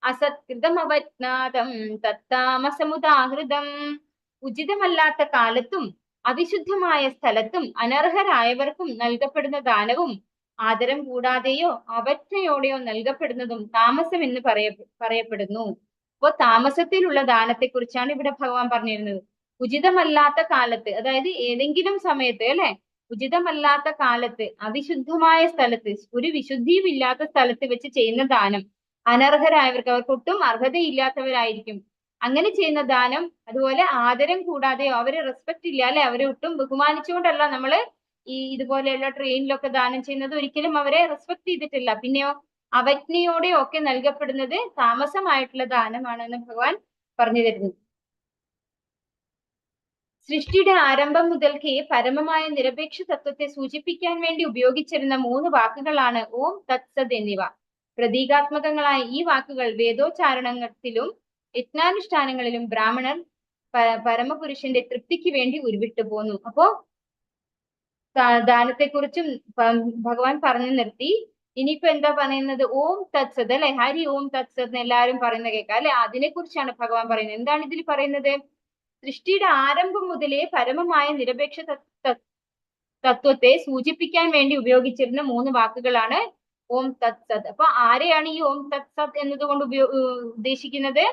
അസത്കൃതമവജ്ഞാതം തത്താമസമുദാഹൃതം. ഉചിതമല്ലാത്ത കാലത്തും അവിശുദ്ധമായ സ്ഥലത്തും അനർഹരായവർക്കും നൽകപ്പെടുന്ന ദാനവും ആദരം കൂടാതെയോ അവജ്ഞയോടെയോ നൽകപ്പെടുന്നതും താമസം എന്ന് പറയപ്പെടുന്നു. അപ്പോ താമസത്തിലുള്ള ദാനത്തെ കുറിച്ചാണ് ഇവിടെ ഭഗവാൻ പറഞ്ഞിരുന്നത്. ഉചിതമല്ലാത്ത കാലത്ത്, അതായത് ഏതെങ്കിലും സമയത്ത് അല്ലെ, ഉചിതമല്ലാത്ത കാലത്ത് അവിശുദ്ധമായ സ്ഥലത്ത്, ഒരു വിശുദ്ധിയും ഇല്ലാത്ത സ്ഥലത്ത് വെച്ച് ചെയ്യുന്ന ദാനം അനർഹരായവർക്ക്, അവർക്ക് ഒട്ടും അർഹതയില്ലാത്തവരായിരിക്കും അങ്ങനെ ചെയ്യുന്ന ദാനം. അതുപോലെ ആദരം കൂടാതെയോ, അവരെ റെസ്പെക്ട് ഇല്ല അല്ലെ, അവരെ ഒട്ടും ബഹുമാനിച്ചുകൊണ്ടല്ല നമ്മള് ഈ ഇതുപോലെയുള്ള ട്രെയിനിലൊക്കെ ദാനം ചെയ്യുന്നത്. ഒരിക്കലും അവരെ റെസ്പെക്ട് ചെയ്തിട്ടില്ല. പിന്നെയോ അവജ്ഞയോടെയോ ഒക്കെ നൽകപ്പെടുന്നത് താമസമായിട്ടുള്ള ദാനമാണെന്ന് ഭഗവാൻ പറഞ്ഞു തരുന്നു. സൃഷ്ടിയുടെ ആരംഭം മുതൽക്കേ പരമമായ നിരപേക്ഷ തത്വത്തെ സൂചിപ്പിക്കാൻ വേണ്ടി ഉപയോഗിച്ചിരുന്ന 3 വാക്കുകളാണ് ഓം തത്സത് എന്നിവ. പ്രതീകാത്മകങ്ങളായ ഈ വാക്കുകൾ വേദോച്ചാരണത്തിലും യജ്ഞാനുഷ്ഠാനങ്ങളിലും ബ്രാഹ്മണർ പരമപുരുഷന്റെ തൃപ്തിക്ക് വേണ്ടി ഉരുവിട്ടു പോന്നു. അപ്പോ ദാനത്തെക്കുറിച്ചും ഭഗവാൻ പറഞ്ഞു നിർത്തി. ഇനിയിപ്പോ എന്താ പറയുന്നത്? ഓം തത്സത് അല്ലെ, ഹരി ഓം തത്സത് എല്ലാവരും പറയുന്ന കേൾക്കാം അല്ലെ. അതിനെ കുറിച്ചാണ് ഭഗവാൻ പറയുന്നത്. എന്താണ് ഇതിൽ പറയുന്നത്? സൃഷ്ടിയുടെ ആരംഭം മുതലേ പരമമായ നിരപേക്ഷ തത്വത്തെ സൂചിപ്പിക്കാൻ വേണ്ടി ഉപയോഗിച്ചിരുന്ന 3 വാക്കുകളാണ് ഓം തത്സത്. അപ്പൊ ആരെയാണ് ഈ ഓം തത്സത് എന്നതുകൊണ്ട് ഉദ്ദേശിക്കുന്നത്?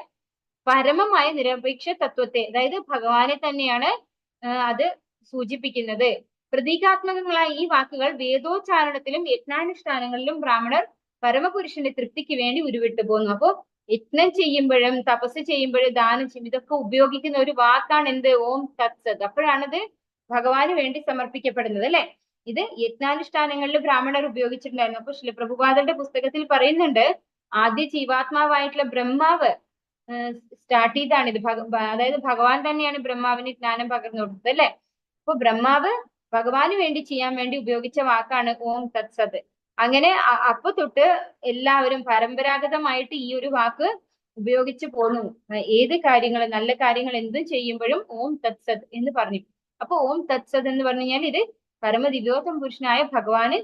പരമമായ നിരപേക്ഷ തത്വത്തെ, അതായത് ഭഗവാനെ തന്നെയാണ് അത് സൂചിപ്പിക്കുന്നത്. പ്രതീകാത്മകങ്ങളായ ഈ വാക്കുകൾ വേദോച്ചാരണത്തിലും യജ്ഞാനുഷ്ഠാനങ്ങളിലും ബ്രാഹ്മണർ പരമപുരുഷന്റെ തൃപ്തിക്ക് വേണ്ടി ഉരുവിട്ടു പോന്നു. അപ്പോ യജ്ഞം ചെയ്യുമ്പോഴും തപസ് ചെയ്യുമ്പോഴും ദാനം ചെയ്യും ഇതൊക്കെ ഉപയോഗിക്കുന്ന ഒരു വാക്കാണ് എന്ത്? ഓം തത്സത്. അപ്പോഴാണത് ഭഗവാന് വേണ്ടി സമർപ്പിക്കപ്പെടുന്നത് അല്ലെ. ഇത് യജ്ഞാനുഷ്ഠാനങ്ങളിൽ ബ്രാഹ്മണർ ഉപയോഗിച്ചിട്ടുണ്ടായിരുന്നു. അപ്പൊ ശ്രീ പ്രഭുപാദന്റെ പുസ്തകത്തിൽ പറയുന്നുണ്ട്, ആദ്യ ജീവാത്മാവായിട്ടുള്ള ബ്രഹ്മാവ് സ്റ്റാർട്ട് ചെയ്താണ് ഇത്. അതായത് ഭഗവാൻ തന്നെയാണ് ബ്രഹ്മാവിന് ജ്ഞാനം പകർന്നു കൊടുത്തത് അല്ലെ. അപ്പൊ ബ്രഹ്മാവ് ഭഗവാന് വേണ്ടി ചെയ്യാൻ വേണ്ടി ഉപയോഗിച്ച വാക്കാണ് ഓം തത്സത്. അങ്ങനെ അപ്പൊ തൊട്ട് എല്ലാവരും പരമ്പരാഗതമായിട്ട് ഈ ഒരു വാക്ക് ഉപയോഗിച്ചു പോന്നു. ഏത് കാര്യങ്ങൾ, നല്ല കാര്യങ്ങൾ എന്തും ചെയ്യുമ്പോഴും ഓം തത്സത് എന്ന് പറഞ്ഞു. അപ്പൊ ഓം തത്സത് എന്ന് പറഞ്ഞു കഴിഞ്ഞാൽ ഇത് പരമദിവ്യോത്തമ പുരുഷനായ ഭഗവാന്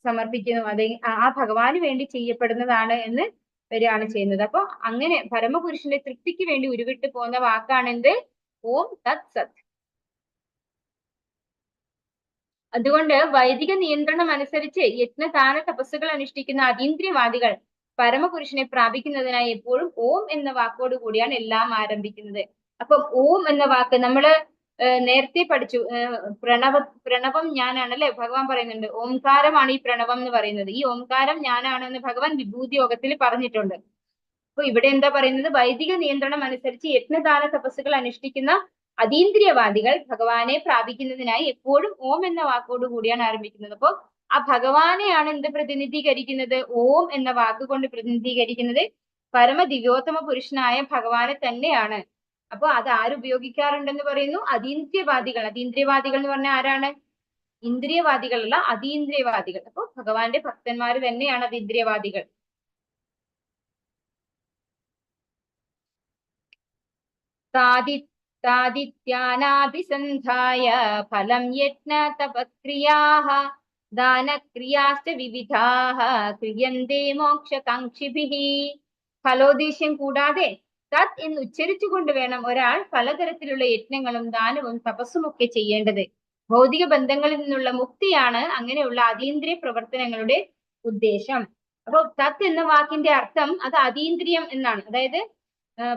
സമർപ്പിക്കുന്നു. അത് ആ ഭഗവാന് വേണ്ടി ചെയ്യപ്പെടുന്നതാണ് എന്ന് വരികയാണ് ചെയ്യുന്നത്. അപ്പൊ അങ്ങനെ പരമപുരുഷന്റെ തൃപ്തിക്ക് വേണ്ടി ഉരുവിട്ട് പോകുന്ന വാക്കാണ് എന്ത്? ഓം തത്സത്. അതുകൊണ്ട് വൈദിക നിയന്ത്രണം അനുസരിച്ച് യജ്ഞദാന തപസ്സുകൾ അനുഷ്ഠിക്കുന്ന അതീന്ദ്രിയവാദികൾ പരമപുരുഷനെ പ്രാപിക്കുന്നതിനായി എപ്പോഴും ഓം എന്ന വാക്കോട് കൂടിയാണ് എല്ലാം ആരംഭിക്കുന്നത്. അപ്പൊ ഓം എന്ന വാക്ക് നമ്മള് നേരത്തെ പഠിച്ചു. പ്രണവം ഞാനാണ് അല്ലെ. ഭഗവാൻ പറയുന്നുണ്ട് ഓംകാരമാണ് ഈ പ്രണവം എന്ന് പറയുന്നത്. ഈ ഓംകാരം ഞാനാണെന്ന് ഭഗവാൻ വിഭൂതി യോഗത്തിൽ പറഞ്ഞിട്ടുണ്ട്. അപ്പൊ ഇവിടെ എന്താ പറയുന്നത്? വൈദിക നിയന്ത്രണം അനുസരിച്ച് യജ്ഞദാന തപസ്സുകൾ അനുഷ്ഠിക്കുന്ന അതീന്ദ്രിയവാദികൾ ഭഗവാനെ പ്രാപിക്കുന്നതിനായി എപ്പോഴും ഓം എന്ന വാക്കോട് കൂടിയാണ് ആരംഭിക്കുന്നത്. അപ്പൊ ആ ഭഗവാനെയാണ് എന്ത് പ്രതിനിധീകരിക്കുന്നത്? ഓം എന്ന വാക്കുകൊണ്ട് പ്രതിനിധീകരിക്കുന്നത് പരമദിവ്യോത്തമ പുരുഷനായ ഭഗവാനെ തന്നെയാണ്. അപ്പൊ അത് ആരുപയോഗിക്കാറുണ്ടെന്ന് പറയുന്നു? അതീന്ദ്രിയവാദികൾ. അതീന്ദ്രിയവാദികൾ എന്ന് പറഞ്ഞാൽ ആരാണ്? ഇന്ദ്രിയവാദികളല്ല, അതീന്ദ്രിയവാദികൾ. അപ്പൊ ഭഗവാന്റെ ഭക്തന്മാര് തന്നെയാണ് അതീന്ദ്രിയവാദികൾ. താദിത്യാനാഭിസന്ധായ ഫലം യജ്ഞ തപക്രിയാഃ ദാനക്രിയാശ്ച വിവിധാഃ ക്രിയന്തേ മോക്ഷകാംക്ഷിഭിഃ. ഫലോദ്ദേശ്യം കൂടാതെ തത് എന്ന് ഉച്ചരിച്ചുകൊണ്ട് വേണം ഒരാൾ പലതരത്തിലുള്ള യജ്ഞങ്ങളും ദാനവും തപസ്സുമൊക്കെ ചെയ്യേണ്ടത്. ഭൗതിക ബന്ധങ്ങളിൽ നിന്നുള്ള മുക്തിയാണ് അങ്ങനെയുള്ള അതീന്ദ്രിയ പ്രവർത്തനങ്ങളുടെ ഉദ്ദേശം. അപ്പൊ തത് എന്ന വാക്കിന്റെ അർത്ഥം അത് അതീന്ദ്രിയം എന്നാണ്. അതായത്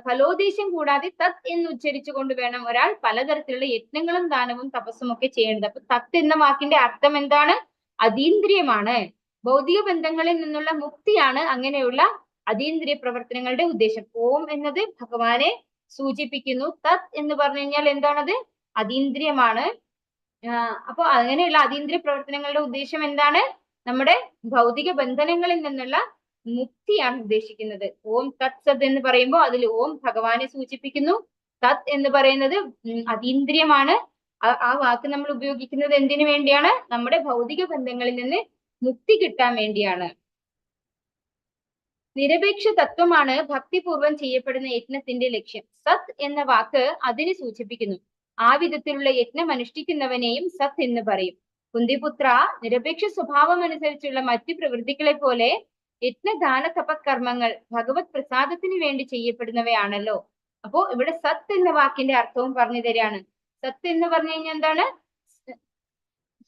ഫലോദ്ദേശം കൂടാതെ തത് എന്ന് ഉച്ചരിച്ചുകൊണ്ട് വേണം ഒരാൾ പലതരത്തിലുള്ള യജ്ഞങ്ങളും ദാനവും തപസ്സും ഒക്കെ ചെയ്യേണ്ടത്. അപ്പൊ തത് എന്ന വാക്കിന്റെ അർത്ഥം എന്താണ്? അതീന്ദ്രിയമാണ്. ഭൗതിക ബന്ധങ്ങളിൽ നിന്നുള്ള മുക്തിയാണ് അങ്ങനെയുള്ള അതീന്ദ്രിയ പ്രവർത്തനങ്ങളുടെ ഉദ്ദേശം. ഓം എന്നത് ഭഗവാനെ സൂചിപ്പിക്കുന്നു. തത് എന്ന് പറഞ്ഞു കഴിഞ്ഞാൽ എന്താണത്? അതീന്ദ്രിയമാണ്. അപ്പൊ അങ്ങനെയുള്ള അതീന്ദ്രിയ പ്രവർത്തനങ്ങളുടെ ഉദ്ദേശം എന്താണ്? നമ്മുടെ ഭൗതിക ബന്ധനങ്ങളിൽ നിന്നുള്ള മുക്തിയാണ് ഉദ്ദേശിക്കുന്നത്. ഓം തത് സത് എന്ന് പറയുമ്പോൾ അതിൽ ഓം ഭഗവാനെ സൂചിപ്പിക്കുന്നു. തത് എന്ന് പറയുന്നത് അതീന്ദ്രിയമാണ്. ആ വാക്ക് നമ്മൾ ഉപയോഗിക്കുന്നത് എന്തിനു വേണ്ടിയാണ്? നമ്മുടെ ഭൗതിക ബന്ധങ്ങളിൽ നിന്ന് മുക്തി കിട്ടാൻ വേണ്ടിയാണ്. നിരപേക്ഷ തത്വമാണ് ഭക്തിപൂർവം ചെയ്യപ്പെടുന്ന യജ്ഞത്തിന്റെ ലക്ഷ്യം. സത് എന്ന വാക്ക് അതിനെ സൂചിപ്പിക്കുന്നു. ആ വിധത്തിലുള്ള യജ്ഞം അനുഷ്ഠിക്കുന്നവനെയും സത് എന്ന് പറയും. കുന്തിപുത്ര, നിരപേക്ഷ സ്വഭാവം അനുസരിച്ചുള്ള മറ്റു പ്രവൃത്തികളെ പോലെ യജ്ഞദാന തപകർമ്മങ്ങൾ ഭഗവത് പ്രസാദത്തിന് വേണ്ടി ചെയ്യപ്പെടുന്നവയാണല്ലോ. അപ്പോ ഇവിടെ സത് എന്ന വാക്കിന്റെ അർത്ഥവും പറഞ്ഞു തരികയാണ്. സത്ത് എന്ന് പറഞ്ഞു കഴിഞ്ഞാൽ എന്താണ്?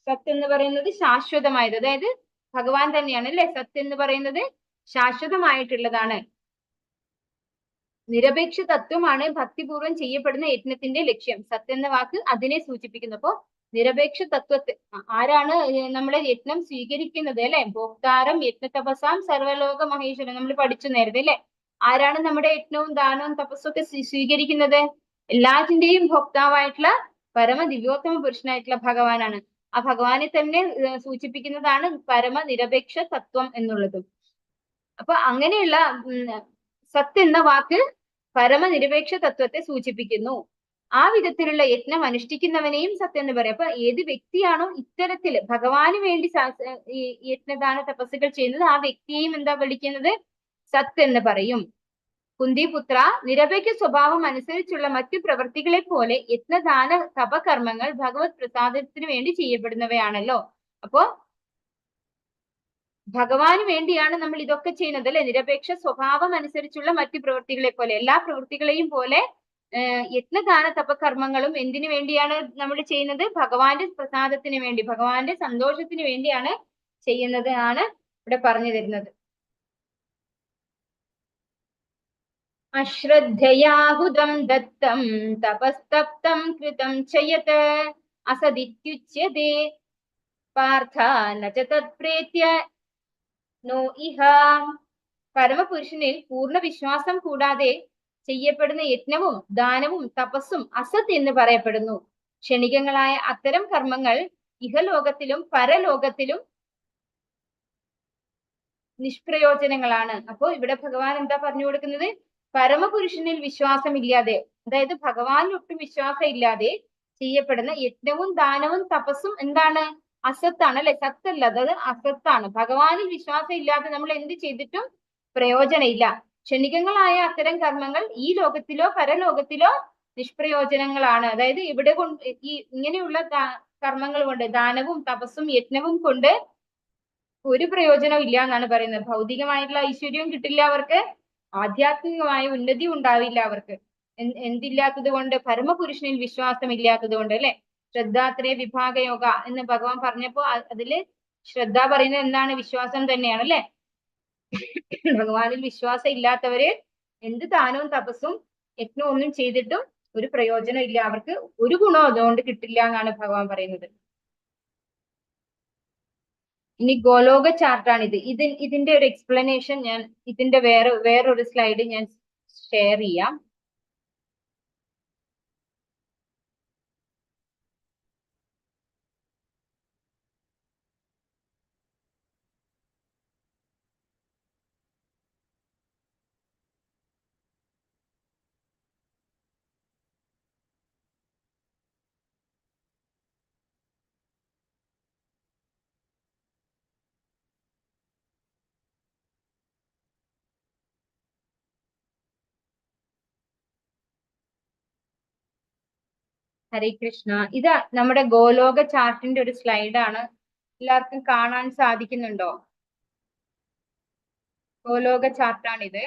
സത്ത് എന്ന് പറയുന്നത് ശാശ്വതമായത്, അതായത് ഭഗവാൻ തന്നെയാണ് അല്ലെ. സത്ത് എന്ന് പറയുന്നത് ശാശ്വതമായിട്ടുള്ളതാണ്. നിരപേക്ഷ തത്വമാണ് ഭക്തിപൂർവം ചെയ്യപ്പെടുന്ന യജ്ഞത്തിന്റെ ലക്ഷ്യം. സത്ത് എന്ന വാക്ക് അതിനെ സൂചിപ്പിക്കുന്നു. അപ്പോ നിരപേക്ഷ തത്വത്തെ ആരാണ് നമ്മളെ യജ്ഞം സ്വീകരിക്കുന്നത് അല്ലെ? ഭോക്താരം യജ്ഞതപസാം സർവലോക മഹേശ്വരൻ നമ്മൾ പഠിച്ചു നേരത്തെ അല്ലെ. ആരാണ് നമ്മുടെ യജ്ഞവും ദാനവും തപസ്സും ഒക്കെ സ്വീകരിക്കുന്നത്? എല്ലാറ്റിന്റെയും ഭോക്താവായിട്ടുള്ള പരമ ദിവ്യോത്തമ പുരുഷനായിട്ടുള്ള ഭഗവാനാണ്. ആ ഭഗവാനെ തന്നെ സൂചിപ്പിക്കുന്നതാണ് പരമ നിരപേക്ഷ തത്വം എന്നുള്ളതും. അപ്പൊ അങ്ങനെയുള്ള സത്ത് എന്ന വാക്ക് പരമനിരപേക്ഷ തത്വത്തെ സൂചിപ്പിക്കുന്നു. ആ വിധത്തിലുള്ള യജ്ഞം അനുഷ്ഠിക്കുന്നവനെയും സത്ത് എന്ന് പറയും. അപ്പൊ ഏത് വ്യക്തിയാണോ ഇത്തരത്തിൽ ഭഗവാന് വേണ്ടി യജ്ഞദാന തപസ്സുകൾ ചെയ്യുന്നത് ആ വ്യക്തിയെയും എന്താ വിളിക്കുന്നത്? സത്ത് എന്ന് പറയും. കുന്തിപുത്ര, നിരപേക്ഷ സ്വഭാവം അനുസരിച്ചുള്ള മറ്റു പ്രവൃത്തികളെ പോലെ യത്നദാന തപകർമ്മങ്ങൾ ഭഗവത് പ്രസാദത്തിന് വേണ്ടി ചെയ്യപ്പെടുന്നവയാണല്ലോ. അപ്പോ ഭഗവാന് വേണ്ടിയാണ് നമ്മൾ ഇതൊക്കെ ചെയ്യുന്നത് അല്ലെ. നിരപേക്ഷ സ്വഭാവം അനുസരിച്ചുള്ള മറ്റു പ്രവൃത്തികളെ പോലെ, എല്ലാ പ്രവൃത്തികളെയും പോലെ യത്നദാന തപകർമ്മങ്ങളും എന്തിനു വേണ്ടിയാണ് നമ്മൾ ചെയ്യുന്നത്? ഭഗവാന്റെ പ്രസാദത്തിന് വേണ്ടി, ഭഗവാന്റെ സന്തോഷത്തിന് വേണ്ടിയാണ് ചെയ്യുന്നത് ആണ് ഇവിടെ പറഞ്ഞു തരുന്നത്. അശ്രദ്ധയാഹുതം ദത്തം തപസ്തപ്തം കൃതം ചയത് അസദിത്യുച്യതേ പാർത്ഥ നച തത്പ്രേത്യ നോ ഇഹ. പരമപുരുഷനിൽ പൂർണ്ണ വിശ്വാസം കൂടാതെ ചെയ്യപ്പെടുന്ന യജ്ഞവും ദാനവും തപസ്സും അസത് എന്ന് പറയപ്പെടുന്നു. ക്ഷണികങ്ങളായ അത്തരം കർമ്മങ്ങൾ ഇഹലോകത്തിലും പരലോകത്തിലും നിഷ്പ്രയോജനങ്ങളാണ്. അപ്പോ ഇവിടെ ഭഗവാൻ എന്താ പറഞ്ഞു കൊടുക്കുന്നത്? പരമപുരുഷനിൽ വിശ്വാസമില്ലാതെ, അതായത് ഭഗവാനിൽ ഒട്ടും വിശ്വാസം ഇല്ലാതെ ചെയ്യപ്പെടുന്ന യജ്ഞവും ദാനവും തപസ്സും എന്താണ്? അസത്താണ് അല്ലെ, സത്തല്ല, അതായത് അസത്താണ്. ഭഗവാനിൽ വിശ്വാസം ഇല്ലാതെ നമ്മൾ എന്ത് ചെയ്തിട്ടും പ്രയോജനമില്ല. ക്ഷണികങ്ങളായ അത്തരം കർമ്മങ്ങൾ ഈ ലോകത്തിലോ പരലോകത്തിലോ നിഷ്പ്രയോജനങ്ങളാണ്. അതായത് ഇവിടെ കൊണ്ട് ഈ ഇങ്ങനെയുള്ള കർമ്മങ്ങൾ കൊണ്ട്, ദാനവും തപസ്സും യജ്ഞവും കൊണ്ട് ഒരു പ്രയോജനവും ഇല്ല എന്നാണ് പറയുന്നത്. ഭൗതികമായിട്ടുള്ള ഐശ്വര്യവും കിട്ടില്ല അവർക്ക്, ആധ്യാത്മികമായ ഉന്നതി ഉണ്ടാവില്ല അവർക്ക്. എന്തില്ലാത്തത് കൊണ്ട്? പരമപുരുഷനിൽ വിശ്വാസം ഇല്ലാത്തത് കൊണ്ട് അല്ലെ. ശ്രദ്ധാത്രയ വിഭാഗ യോഗ എന്ന് ഭഗവാൻ പറഞ്ഞപ്പോ അതില് ശ്രദ്ധ പറയുന്നത് എന്താണ്? വിശ്വാസം തന്നെയാണ് അല്ലെ. ഭഗവാനിൽ വിശ്വാസം ഇല്ലാത്തവര് എന്ത് ദാനവും തപസ്സും യജ്ഞവും ഒന്നും ചെയ്തിട്ടും ഒരു പ്രയോജനം ഇല്ല, അവർക്ക് ഒരു ഗുണവും അതുകൊണ്ട് കിട്ടില്ല എന്നാണ് ഭഗവാൻ പറയുന്നത്. ഇനി ഗോലോക ചാർട്ടാണിത്. ഇതിന്റെ ഒരു എക്സ്പ്ലനേഷൻ ഞാൻ ഇതിന്റെ വേറൊരു സ്ലൈഡ് ഞാൻ ഷെയർ ചെയ്യാം. ഹരേ കൃഷ്ണ. ഇത് നമ്മുടെ ഗോലോക ചാർട്ടിന്റെ ഒരു സ്ലൈഡാണ്. എല്ലാവർക്കും കാണാൻ സാധിക്കുന്നുണ്ടോ? ഗോലോക ചാർട്ടാണിത്.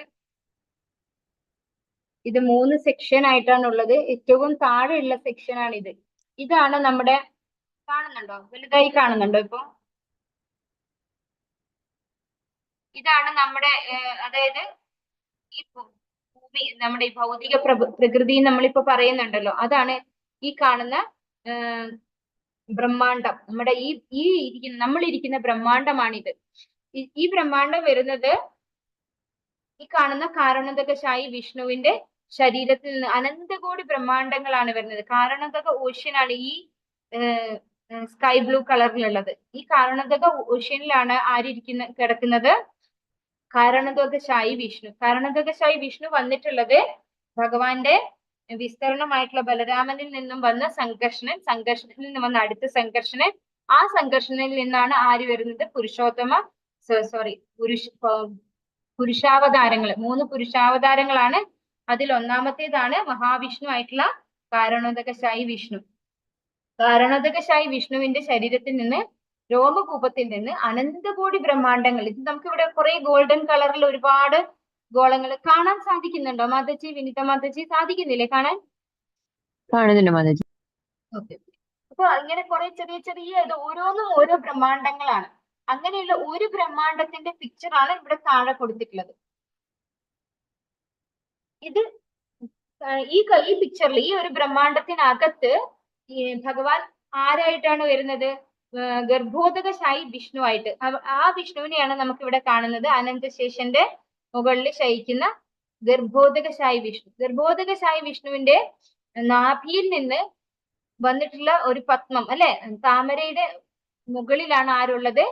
ഇത് 3 സെക്ഷൻ ആയിട്ടാണ് ഉള്ളത്. ഏറ്റവും താഴെയുള്ള സെക്ഷൻ ആണിത്. ഇതാണ് നമ്മുടെ, കാണുന്നുണ്ടോ? വലുതായി കാണുന്നുണ്ടോ ഇപ്പൊ? ഇതാണ് നമ്മുടെ അതായത് ഈ ഭൂമി, നമ്മുടെ ഈ ഭൗതിക പ്രകൃതി നമ്മളിപ്പോ പറയുന്നുണ്ടല്ലോ, അതാണ് ഈ കാണുന്ന ബ്രഹ്മാണ്ടം. നമ്മുടെ നമ്മളിരിക്കുന്ന ബ്രഹ്മാണ്ടമാണിത്. ഈ ബ്രഹ്മാണ്ടം വരുന്നത് ഈ കാണുന്ന കാരണോദകശായി വിഷ്ണുവിന്റെ ശരീരത്തിൽ നിന്ന് അനന്തകോടി ബ്രഹ്മാണ്ടങ്ങളാണ് വരുന്നത്. കാരണോദക ഓഷ്യനാണ് ഈ സ്കൈ ബ്ലൂ കളറിലുള്ളത്. ഈ കാരണോദക ഓഷ്യനിലാണ് കിടക്കുന്നത്? കാരണോദകശായി വിഷ്ണു. കാരണോദകശായി വിഷ്ണു വന്നിട്ടുള്ളത് ഭഗവാന്റെ വിസ്തരണമായിട്ടുള്ള ബലരാമനിൽ നിന്നും വന്ന സംഘർഷനിൽ നിന്ന് വന്ന അടുത്ത സംഘർഷണൻ. ആ സംഘർഷനിൽ നിന്നാണ് ആര് വരുന്നത്? പുരുഷാവതാരങ്ങൾ. 3 പുരുഷാവതാരങ്ങളാണ്. അതിൽ ഒന്നാമത്തേതാണ് മഹാവിഷ്ണു ആയിട്ടുള്ള കാരണോദകശായി വിഷ്ണു. കാരണോദകശായി വിഷ്ണുവിന്റെ ശരീരത്തിൽ നിന്ന്, രോമകൂപത്തിൽ നിന്ന് അനന്തകോടി ബ്രഹ്മാണ്ടങ്ങൾ. ഇത് നമുക്ക് ഇവിടെ കുറെ ഗോൾഡൻ കളറിൽ ഒരുപാട് ഗോളങ്ങൾ കാണാൻ സാധിക്കുന്നുണ്ടോ മാതാജി? വിനിത മാതാജി, സാധിക്കുന്നില്ലേ കാണാൻ? കാണുന്നുണ്ട് മാതാജി. ഓക്കെ. അപ്പൊ ഇങ്ങനെ കുറെ ചെറിയ ചെറിയ ഓരോന്നും ഓരോ ബ്രഹ്മാണ്ടങ്ങളാണ്. അങ്ങനെയുള്ള ഒരു ബ്രഹ്മാണ്ടത്തിന്റെ പിക്ചറാണ് ഇവിടെ താഴെ കൊടുത്തിട്ടുള്ളത്. ഇത് ഈ പിക്ചറിൽ ഈ ഒരു ബ്രഹ്മാണ്ടത്തിനകത്ത് ഭഗവാൻ ആരായിട്ടാണ് വരുന്നത്? ഗർഭോദകശായി വിഷ്ണു ആയിട്ട്. ആ വിഷ്ണുവിനെയാണ് നമുക്ക് ഇവിടെ കാണുന്നത്. അനന്തശേഷന്റെ മുകളിൽ ശയിക്കുന്ന ഗർഭോദകശായി വിഷ്ണു. ഗർഭോദകശായി വിഷ്ണുവിന്റെ നാഭിയിൽ നിന്ന് വന്നിട്ടുള്ള ഒരു പത്മം അല്ലെ, താമരയുടെ മുകളിലാണ് ആരുള്ളത്?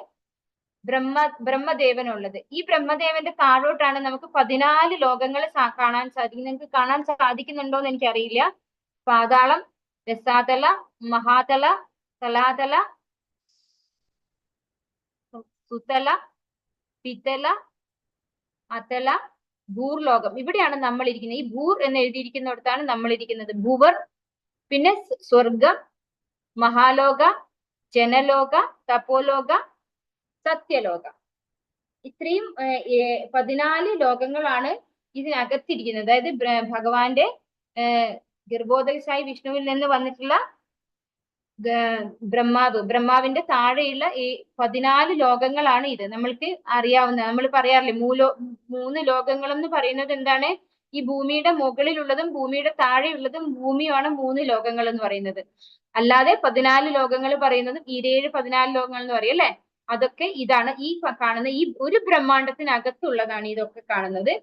ബ്രഹ്മദേവനുള്ളത്. ഈ ബ്രഹ്മദേവന്റെ താഴോട്ടാണ് നമുക്ക് 14 ലോകങ്ങൾ കാണാൻ സാധിക്കും. നിങ്ങൾക്ക് കാണാൻ സാധിക്കുന്നുണ്ടോ എന്ന് എനിക്കറിയില്ല. പാതാളം, രസാതല, മഹാതല, തലാതല, സുതല, പിതല, അതല, ഭൂർലോകം, ഇവിടെയാണ് നമ്മൾ ഇരിക്കുന്നത്. ഈ ഭൂർ എന്ന് എഴുതിയിരിക്കുന്നിടത്താണ് നമ്മൾ ഇരിക്കുന്നത്. ഭൂവർ, പിന്നെ സ്വർഗം, മഹാലോക, ജനലോക, തപോലോക, സത്യലോക. ഇത്രയും 14 ലോകങ്ങളാണ് ഇതിനകത്തിരിക്കുന്നത്. അതായത് ഭഗവാന്റെ ഗർഭോദകശായി വിഷ്ണുവിൽ നിന്ന് വന്നിട്ടുള്ള ബ്രഹ്മാവിന്റെ താഴെയുള്ള ഈ 14 ലോകങ്ങളാണ് ഇത്. നമ്മൾക്ക് അറിയാവുന്ന, നമ്മൾ പറയാറില്ലേ 3 ലോകങ്ങൾ എന്ന് പറയുന്നത് എന്താണ്? ഈ ഭൂമിയുടെ മുകളിലുള്ളതും ഭൂമിയുടെ താഴെയുള്ളതും ഭൂമിയാണ് 3 ലോകങ്ങൾ എന്ന് പറയുന്നത്. അല്ലാതെ 14 ലോകങ്ങൾ പറയുന്നതും 14 ലോകങ്ങൾ എന്ന് പറയും അല്ലെ. അതൊക്കെ ഇതാണ് ഈ കാണുന്ന ഈ ഒരു ബ്രഹ്മാണ്ടത്തിനകത്തുള്ളതാണ് ഇതൊക്കെ കാണുന്നത്.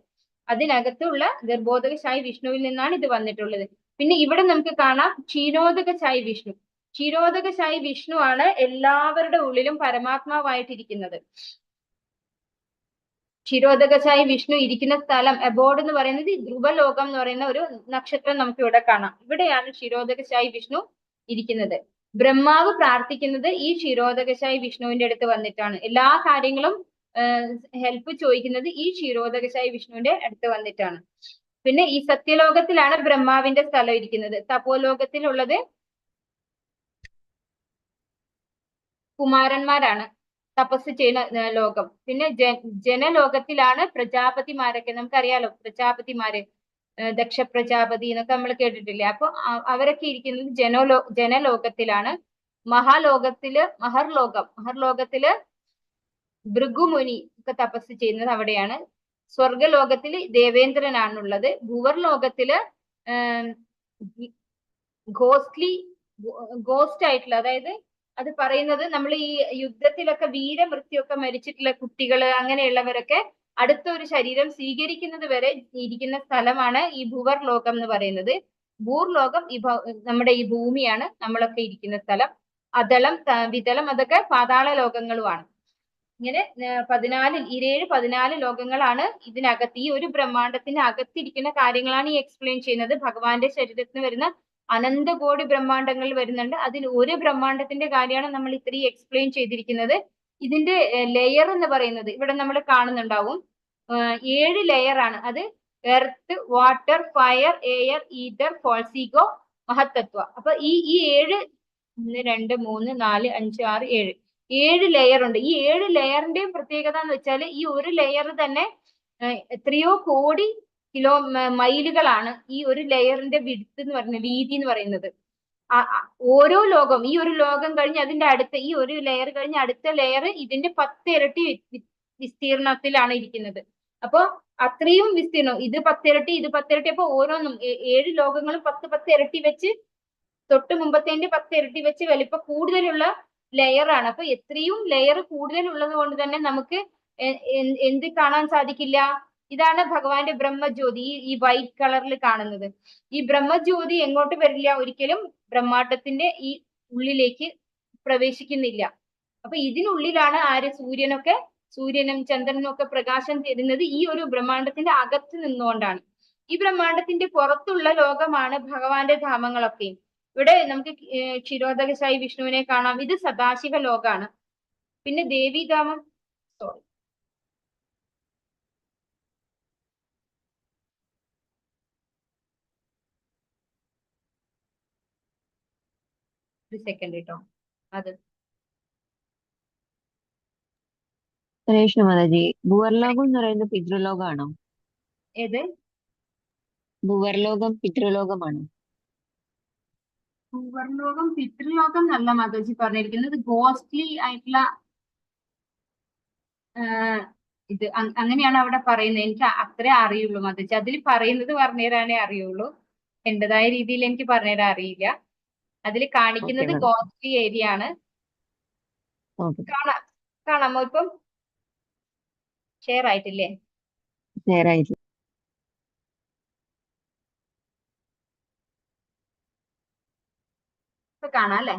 അതിനകത്തുള്ള ഗർഭോദകശായി വിഷ്ണുവിൽ നിന്നാണ് ഇത് വന്നിട്ടുള്ളത്. പിന്നെ ഇവിടെ നമുക്ക് കാണാം ക്ഷീരോദകശായി വിഷ്ണു. ക്ഷീരോദകശായി വിഷ്ണു ആണ് എല്ലാവരുടെ ഉള്ളിലും പരമാത്മാവായിട്ടിരിക്കുന്നത്. ക്ഷീരോദകശായി വിഷ്ണു ഇരിക്കുന്ന സ്ഥലം അബോർഡ് എന്ന് പറയുന്നത് ധ്രുവലോകം എന്ന് പറയുന്ന ഒരു നക്ഷത്രം നമുക്ക് ഇവിടെ കാണാം. ഇവിടെയാണ് ക്ഷീരോദകശായി വിഷ്ണു ഇരിക്കുന്നത്. ബ്രഹ്മാവ് പ്രാർത്ഥിക്കുന്നത് ഈ ക്ഷീരോദകശായി വിഷ്ണുവിന്റെ അടുത്ത് വന്നിട്ടാണ്. എല്ലാ കാര്യങ്ങളും ഹെൽപ്പ് ചോദിക്കുന്നത് ഈ ക്ഷീരോദകശായി വിഷ്ണുവിന്റെ അടുത്ത് വന്നിട്ടാണ്. പിന്നെ ഈ സത്യലോകത്തിലാണ് ബ്രഹ്മാവിന്റെ സ്ഥലം ഇരിക്കുന്നത്. തപോലോകത്തിലുള്ളത് കുമാരന്മാരാണ്, തപസ് ചെയ്യുന്ന ലോകം. പിന്നെ ജനലോകത്തിലാണ് പ്രജാപതിമാരൊക്കെ, നമുക്കറിയാലോ പ്രജാപതിമാര്, ദക്ഷ പ്രജാപതി എന്നൊക്കെ നമ്മൾ കേട്ടിട്ടില്ലേ. അപ്പൊ അവരൊക്കെ ഇരിക്കുന്നത് ജനലോകത്തിലാണ്. മഹർലോകത്തില് ഭൃഗുമുനി ഒക്കെ തപസ് ചെയ്യുന്നത് അവിടെയാണ്. സ്വർഗലോകത്തില് ദേവേന്ദ്രനാണുള്ളത്. ഭുവർലോകത്തില് ഗോസ്റ്റ് ആയിട്ടുള്ള, അതായത് അത് പറയുന്നത് നമ്മൾ ഈ യുദ്ധത്തിലൊക്കെ വീരമൃത്യൊക്കെ മരിച്ചിട്ടുള്ള കുട്ടികള് അങ്ങനെയുള്ളവരൊക്കെ അടുത്ത ഒരു ശരീരം സ്വീകരിക്കുന്നത് വരെ ഇരിക്കുന്ന സ്ഥലമാണ് ഈ ഭുവർ ലോകം എന്ന് പറയുന്നത്. ഭൂർലോകം നമ്മുടെ ഈ ഭൂമിയാണ്, നമ്മളൊക്കെ ഇരിക്കുന്ന സ്ഥലം. അതളം, വിതളം അതൊക്കെ പാതാള ലോകങ്ങളുമാണ്. ഇങ്ങനെ 14 ലോകങ്ങളാണ് ഇതിനകത്ത്. ഈ ഒരു ബ്രഹ്മാണ്ടത്തിന് അകത്തിരിക്കുന്ന കാര്യങ്ങളാണ് ഈ എക്സ്പ്ലെയിൻ ചെയ്യുന്നത്. ഭഗവാന്റെ ശരീരത്തിന് വരുന്ന അനന്തകോടി ബ്രഹ്മാണ്ടങ്ങൾ വരുന്നുണ്ട്. അതിൽ ഒരു ബ്രഹ്മാണ്ടത്തിന്റെ കാര്യമാണ് നമ്മൾ ഇത്രയും എക്സ്പ്ലെയിൻ ചെയ്തിരിക്കുന്നത്. ഇതിന്റെ ലെയർ എന്ന് പറയുന്നത് ഇവിടെ നമ്മൾ കാണുന്നുണ്ടാവും. 7 ലെയർ ആണ്. അത് earth, water, fire, air, ether, ഫോൾസിഗോ, മഹത്തത്വ. അപ്പൊ ഈ 7 1 2 3 4 5 6 7 ലെയർ ഉണ്ട്. ഈ 7 ലെയറിന്റെയും പ്രത്യേകത എന്ന് വെച്ചാൽ ഈ ഒരു ലെയർ തന്നെ എത്രയോ കോടി മൈലുകളാണ് ഈ ഒരു ലെയറിന്റെ വിഡ്ത്ത് എന്ന് പറയുന്നത്, വീതി എന്ന് പറയുന്നത്. ഓരോ ലോകം, ഈ ഒരു ലോകം കഴിഞ്ഞ് അതിന്റെ അടുത്ത ഈ ഒരു ലെയർ കഴിഞ്ഞ് അടുത്ത ലെയർ ഇതിന്റെ 10 ഇരട്ടി വിസ്തീർണത്തിലാണ് ഇരിക്കുന്നത്. അപ്പൊ അത്രയും വിസ്തീർണം, ഇത് 10 ഇരട്ടി, ഇത് 10 ഇരട്ടി. അപ്പൊ ഓരോന്നും 7 ലോകങ്ങളും 10 ഇരട്ടി വെച്ച്, തൊട്ട് മുമ്പത്തേന്റെ 10 ഇരട്ടി വെച്ച് വലിപ്പം കൂടുതലുള്ള ലെയർ ആണ്. അപ്പൊ എത്രയും ലെയർ കൂടുതൽ ഉള്ളത് കൊണ്ട് തന്നെ നമുക്ക് എന്ത് കാണാൻ സാധിക്കില്ല? ഇതാണ് ഭഗവാന്റെ ബ്രഹ്മജ്യോതി, ഈ വൈറ്റ് കളറിൽ കാണുന്നത്. ഈ ബ്രഹ്മജ്യോതി എങ്ങോട്ട് വരില്ല, ഒരിക്കലും ബ്രഹ്മാണ്ടത്തിന്റെ ഈ ഉള്ളിലേക്ക് പ്രവേശിക്കുന്നില്ല. അപ്പൊ ഇതിനുള്ളിലാണ് സൂര്യനും ചന്ദ്രനും ഒക്കെ പ്രകാശം തരുന്നത് ഈ ഒരു ബ്രഹ്മാണ്ടത്തിന്റെ അകത്ത് നിന്നുകൊണ്ടാണ്. ഈ ബ്രഹ്മാണ്ടത്തിന്റെ പുറത്തുള്ള ലോകമാണ് ഭഗവാന്റെ ധാമങ്ങളൊക്കെ. ഇവിടെ നമുക്ക് ക്ഷീരോദകശായി വിഷ്ണുവിനെ കാണാം. ഇത് സദാശിവ ലോകാണ്. പിന്നെ ദേവീധാമം, സോറി, ഒരു സെക്കൻഡ് കേട്ടോ. അത് സുരേഷ് മാതാജി, ഭുവർലോകം എന്ന് പറയുന്നത് പിതൃലോകമാണോ? ഏത്? ഭുവർലോകം പിതൃലോകമാണോ? ഭുവർലോകം പിതൃലോകം എന്നല്ല മാതാജി പറഞ്ഞിരിക്കുന്നത്. ഗോസ്റ്റ്ലി ആയിട്ടുള്ള ഇത് അങ്ങനെയാണ് അവിടെ പറയുന്നത്. എനിക്ക് അത്രേ അറിയുള്ളൂ മാതാജി. അതിൽ പറയുന്നത് പറഞ്ഞുതരാനേ അറിയുള്ളൂ. എന്റേതായ രീതിയിൽ എനിക്ക് പറഞ്ഞുതരാൻ അറിയില്ല. അതിൽ കാണിക്കുന്നത് ഗോസ്റ്റ്ലി ഏരിയ ആണ്. കാണാമോ? ഇപ്പം ഷെയർ ആയിട്ടില്ലേ? ഷെയർ ആയിട്ടില്ല. കാണാം അല്ലെ?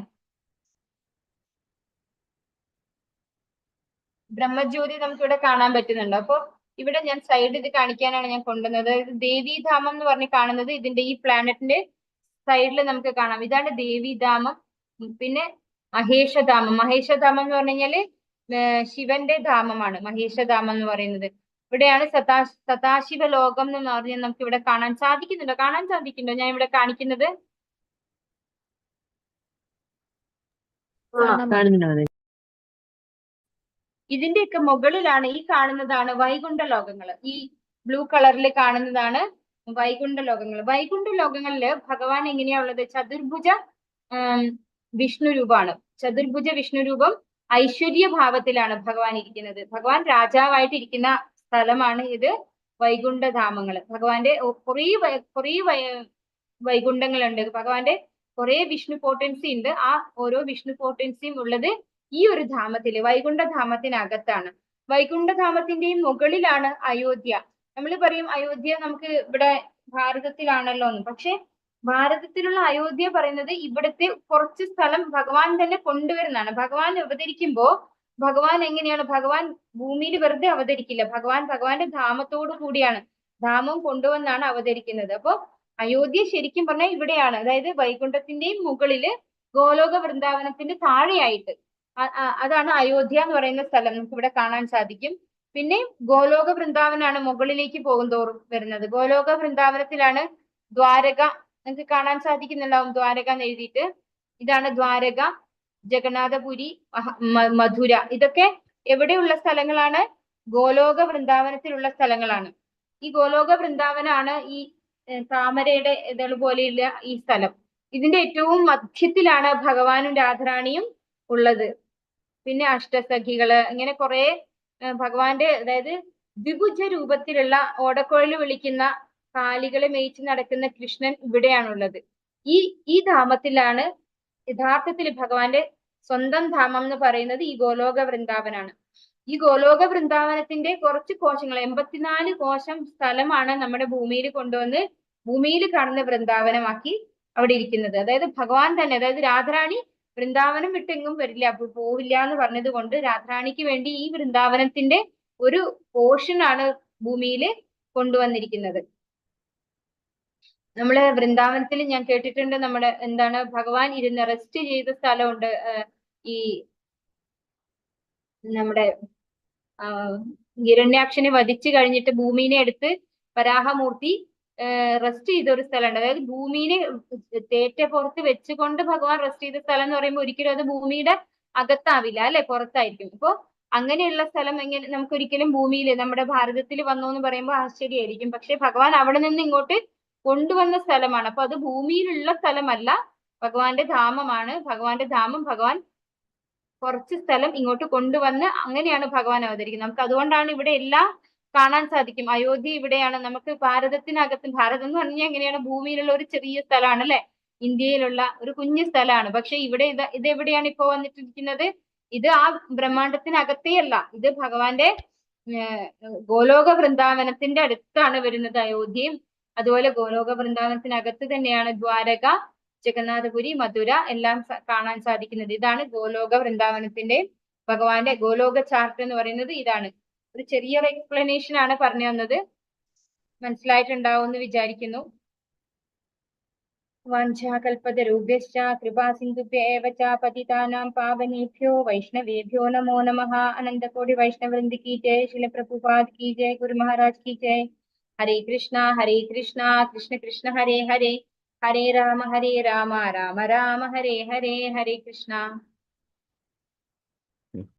ബ്രഹ്മജ്യോതി നമുക്ക് ഇവിടെ കാണാൻ പറ്റുന്നുണ്ട്. അപ്പൊ ഇവിടെ ഞാൻ സൈഡ് ഇത് കാണിക്കാനാണ് ഞാൻ കൊണ്ടുവന്നത്. ദേവീധാമം എന്ന് പറഞ്ഞ് കാണുന്നത് ഇതിന്റെ ഈ പ്ലാനറ്റിന്റെ സൈഡിൽ നമുക്ക് കാണാം. ഇതാണ് ദേവീധാമം. പിന്നെ മഹേശധാമം എന്ന് പറഞ്ഞു കഴിഞ്ഞാല് ശിവന്റെ ധാമമാണ് മഹേശധാമം എന്ന് പറയുന്നത്. ഇവിടെയാണ് സദാശിവ ലോകം എന്ന് പറഞ്ഞ് നമുക്ക് ഇവിടെ കാണാൻ സാധിക്കുന്നുണ്ടോ ഞാൻ ഇവിടെ കാണിക്കുന്നത്? കാണുന്നുണ്ട് മാതാജി. ഇതിന്റെയൊക്കെ മുകളിലാണ് ഈ കാണുന്നതാണ് വൈകുണ്ഠ ലോകങ്ങൾ. ഈ ബ്ലൂ കളറിൽ കാണുന്നതാണ് വൈകുണ്ഠ ലോകങ്ങൾ. വൈകുണ്ഠ ലോകങ്ങളില് ഭഗവാൻ എങ്ങനെയാ ഉള്ളത്? ചതുർഭുജ വിഷ്ണു രൂപമാണ്. ചതുർഭുജ വിഷ്ണു രൂപം ഐശ്വര്യ ഭാവത്തിലാണ് ഭഗവാൻ ഇരിക്കുന്നത്. ഭഗവാൻ രാജാവായിട്ട് ഇരിക്കുന്ന സ്ഥലമാണ് ഇത് വൈകുണ്ഠധാമങ്ങൾ. ഭഗവാന്റെ കുറേ വൈകുണ്ഠങ്ങളുണ്ട്. ഭഗവാന്റെ കുറെ വിഷ്ണു പോട്ടൻസി ഉണ്ട്. ആ ഓരോ വിഷ്ണു പോട്ടൻസിയും ഉള്ളത് ഈ ഒരു ധാമത്തില്, വൈകുണ്ഠധാമത്തിനകത്താണ്. വൈകുണ്ഠധാമത്തിന്റെയും മുകളിലാണ് അയോധ്യ. നമ്മൾ പറയും അയോധ്യ നമുക്ക് ഇവിടെ ഭാരതത്തിലാണല്ലോ എന്ന്. പക്ഷെ ഭാരതത്തിലുള്ള അയോധ്യ പറയുന്നത് ഇവിടുത്തെ കുറച്ച് സ്ഥലം ഭഗവാൻ തന്നെ കൊണ്ടുവരുന്നതാണ്. ഭഗവാൻ അവതരിക്കുമ്പോ ഭഗവാൻ എങ്ങനെയാണ്? ഭഗവാൻ ഭൂമിയിൽ വെറുതെ അവതരിക്കില്ല. ഭഗവാന്റെ ധാമത്തോടു കൂടിയാണ്, ധാമം കൊണ്ടുവന്നാണ് അവതരിക്കുന്നത്. അപ്പോ അയോധ്യ ശരിക്കും പറഞ്ഞാൽ ഇവിടെയാണ്. അതായത് വൈകുണ്ഠത്തിന്റെയും മുകളില് ഗോലോക വൃന്ദാവനത്തിന്റെ താഴെയായിട്ട് അതാണ് അയോധ്യ എന്ന് പറയുന്ന സ്ഥലം നമുക്ക് ഇവിടെ കാണാൻ സാധിക്കും. പിന്നെ ഗോലോക വൃന്ദാവനാണ് മുകളിലേക്ക് പോകുന്തോറും വരുന്നത്. ഗോലോക വൃന്ദാവനത്തിലാണ് ദ്വാരക, നിങ്ങൾക്ക് കാണാൻ സാധിക്കുന്നുണ്ടാവും ദ്വാരക എന്ന് എഴുതിയിട്ട്. ഇതാണ് ദ്വാരക, ജഗന്നാഥപുരി, മധുര. ഇതൊക്കെ എവിടെയുള്ള സ്ഥലങ്ങളാണ്? ഗോലോക വൃന്ദാവനത്തിലുള്ള സ്ഥലങ്ങളാണ്. ഈ ഗോലോക വൃന്ദാവനാണ് ഈ താമരയുടെ ഇതൾ പോലെയുള്ള ഈ സ്ഥലം. ഇതിന്റെ ഏറ്റവും മധ്യത്തിലാണ് ഭഗവാനും രാധാറാണിയും ഉള്ളത്. പിന്നെ അഷ്ടസഖികള്, ഇങ്ങനെ കുറെ ഭഗവാന്റെ, അതായത് ദ്വിഭുജ രൂപത്തിലുള്ള ഓടക്കുഴൽ വിളിക്കുന്ന കാലികളെ മേയിച്ച് നടക്കുന്ന കൃഷ്ണൻ ഇവിടെയാണുള്ളത്. ഈ ധാമത്തിലാണ് യഥാർത്ഥത്തിൽ ഭഗവാന്റെ സ്വന്തം ധാമം എന്ന് പറയുന്നത് ഈ ഗോലോക വൃന്ദാവനാണ്. ഈ ഗോലോക വൃന്ദാവനത്തിന്റെ കുറച്ച് കോശങ്ങൾ, 84 കോശം സ്ഥലമാണ് നമ്മുടെ ഭൂമിയിൽ കൊണ്ടുവന്ന് ഭൂമിയിൽ കാണുന്ന വൃന്ദാവനമാക്കി അവിടെ ഇരിക്കുന്നത്. അതായത് ഭഗവാൻ തന്നെ, അതായത് രാധാറാണി വൃന്ദാവനം വിട്ടെങ്ങും വരില്ല, പോവില്ല എന്ന് പറഞ്ഞത് കൊണ്ട് രാധാറാണിക്ക് വേണ്ടി ഈ വൃന്ദാവനത്തിന്റെ ഒരു പോർഷൻ ആണ് ഭൂമിയിൽ കൊണ്ടുവന്നിരിക്കുന്നത്. നമ്മള് വൃന്ദാവനത്തിൽ ഞാൻ കേട്ടിട്ടുണ്ട്, നമ്മുടെ എന്താണ് ഭഗവാൻ ഇരുന്ന് റെസ്റ്റ് ചെയ്ത സ്ഥലമുണ്ട്. ഈ നമ്മുടെ ഹിരണ്യാക്ഷനെ വധിച്ചു കഴിഞ്ഞിട്ട് ഭൂമിനെ എടുത്ത് വരാഹമൂർത്തി റെസ്റ്റ് ചെയ്ത ഒരു സ്ഥലമുണ്ട്. അതായത് ഭൂമിനെ തേറ്റ പുറത്ത് വെച്ചുകൊണ്ട് ഭഗവാൻ റെസ്റ്റ് ചെയ്ത സ്ഥലം എന്ന് പറയുമ്പോൾ ഒരിക്കലും അത് ഭൂമിയുടെ അകത്താവില്ല, അല്ലെ, പുറത്തായിരിക്കും. അപ്പോ അങ്ങനെയുള്ള സ്ഥലം എങ്ങനെ നമുക്ക് ഒരിക്കലും ഭൂമിയിൽ നമ്മുടെ ഭാരതത്തിൽ വന്നു എന്ന് പറയുമ്പോൾ ആശ്ചര്യമായിരിക്കും. പക്ഷെ ഭഗവാൻ അവിടെ നിന്ന് ഇങ്ങോട്ട് കൊണ്ടുവന്ന സ്ഥലമാണ്. അപ്പൊ അത് ഭൂമിയിലുള്ള സ്ഥലമല്ല, ഭഗവാന്റെ ധാമമാണ്. ഭഗവാന്റെ ധാമം ഭഗവാൻ കുറച്ച് സ്ഥലം ഇങ്ങോട്ട് കൊണ്ടുവന്ന് അങ്ങനെയാണ് ഭഗവാൻ അവതരിക്കുന്നത്. നമുക്ക് അതുകൊണ്ടാണ് ഇവിടെ എല്ലാം കാണാൻ സാധിക്കും. അയോധ്യ ഇവിടെയാണ്. നമുക്ക് ഭാരതത്തിനകത്ത്, ഭാരതം എന്ന് പറഞ്ഞാൽ എങ്ങനെയാണ്? ഭൂമിയിലുള്ള ഒരു ചെറിയ സ്ഥലമാണ്, അല്ലെ, ഇന്ത്യയിലുള്ള ഒരു കുഞ്ഞു സ്ഥലമാണ്. പക്ഷെ ഇവിടെ ഇത് എവിടെയാണ് ഇപ്പോ വന്നിട്ടിരിക്കുന്നത്? ഇത് ആ ബ്രഹ്മാണ്ടത്തിനകത്തേ അല്ല, ഇത് ഭഗവാന്റെ ഗോലോക വൃന്ദാവനത്തിന്റെ അടുത്താണ് വരുന്നത് അയോധ്യയും. അതുപോലെ ഗോലോക വൃന്ദാവനത്തിനകത്ത് തന്നെയാണ് ദ്വാരക, ജഗന്നാഥപുരി, മധുര എല്ലാം കാണാൻ സാധിക്കുന്നത്. ഇതാണ് ഗോലോക വൃന്ദാവനത്തിന്റെ ഭഗവാന്റെ ഗോലോക ചാർട്ട് എന്ന് പറയുന്നത് ഇതാണ്. ഒരു ചെറിയൊരു എക്സ്പ്ലനേഷൻ ആണ് പറഞ്ഞു തന്നത്. മനസ്സിലായിട്ടുണ്ടാവും എന്ന് വിചാരിക്കുന്നു. വാഞ്ചാകൽപതരുഭ്യശ്ച കൃപാ സിന്ധുഭ്യേവ ച പതിതാനാം പാവനേഭ്യോ വൈഷ്ണവേഭ്യോ നമോ നമഃ. അനന്തകോടി വൈഷ്ണവൃന്ദ की जय, श्रील प्रभुपाद की जय, गुरु महाराज की जय. हरे कृष्णा कृष्ण कृष्ण हरे हरे, हरे राम राम राम हरे हरे, हरे कृष्णा.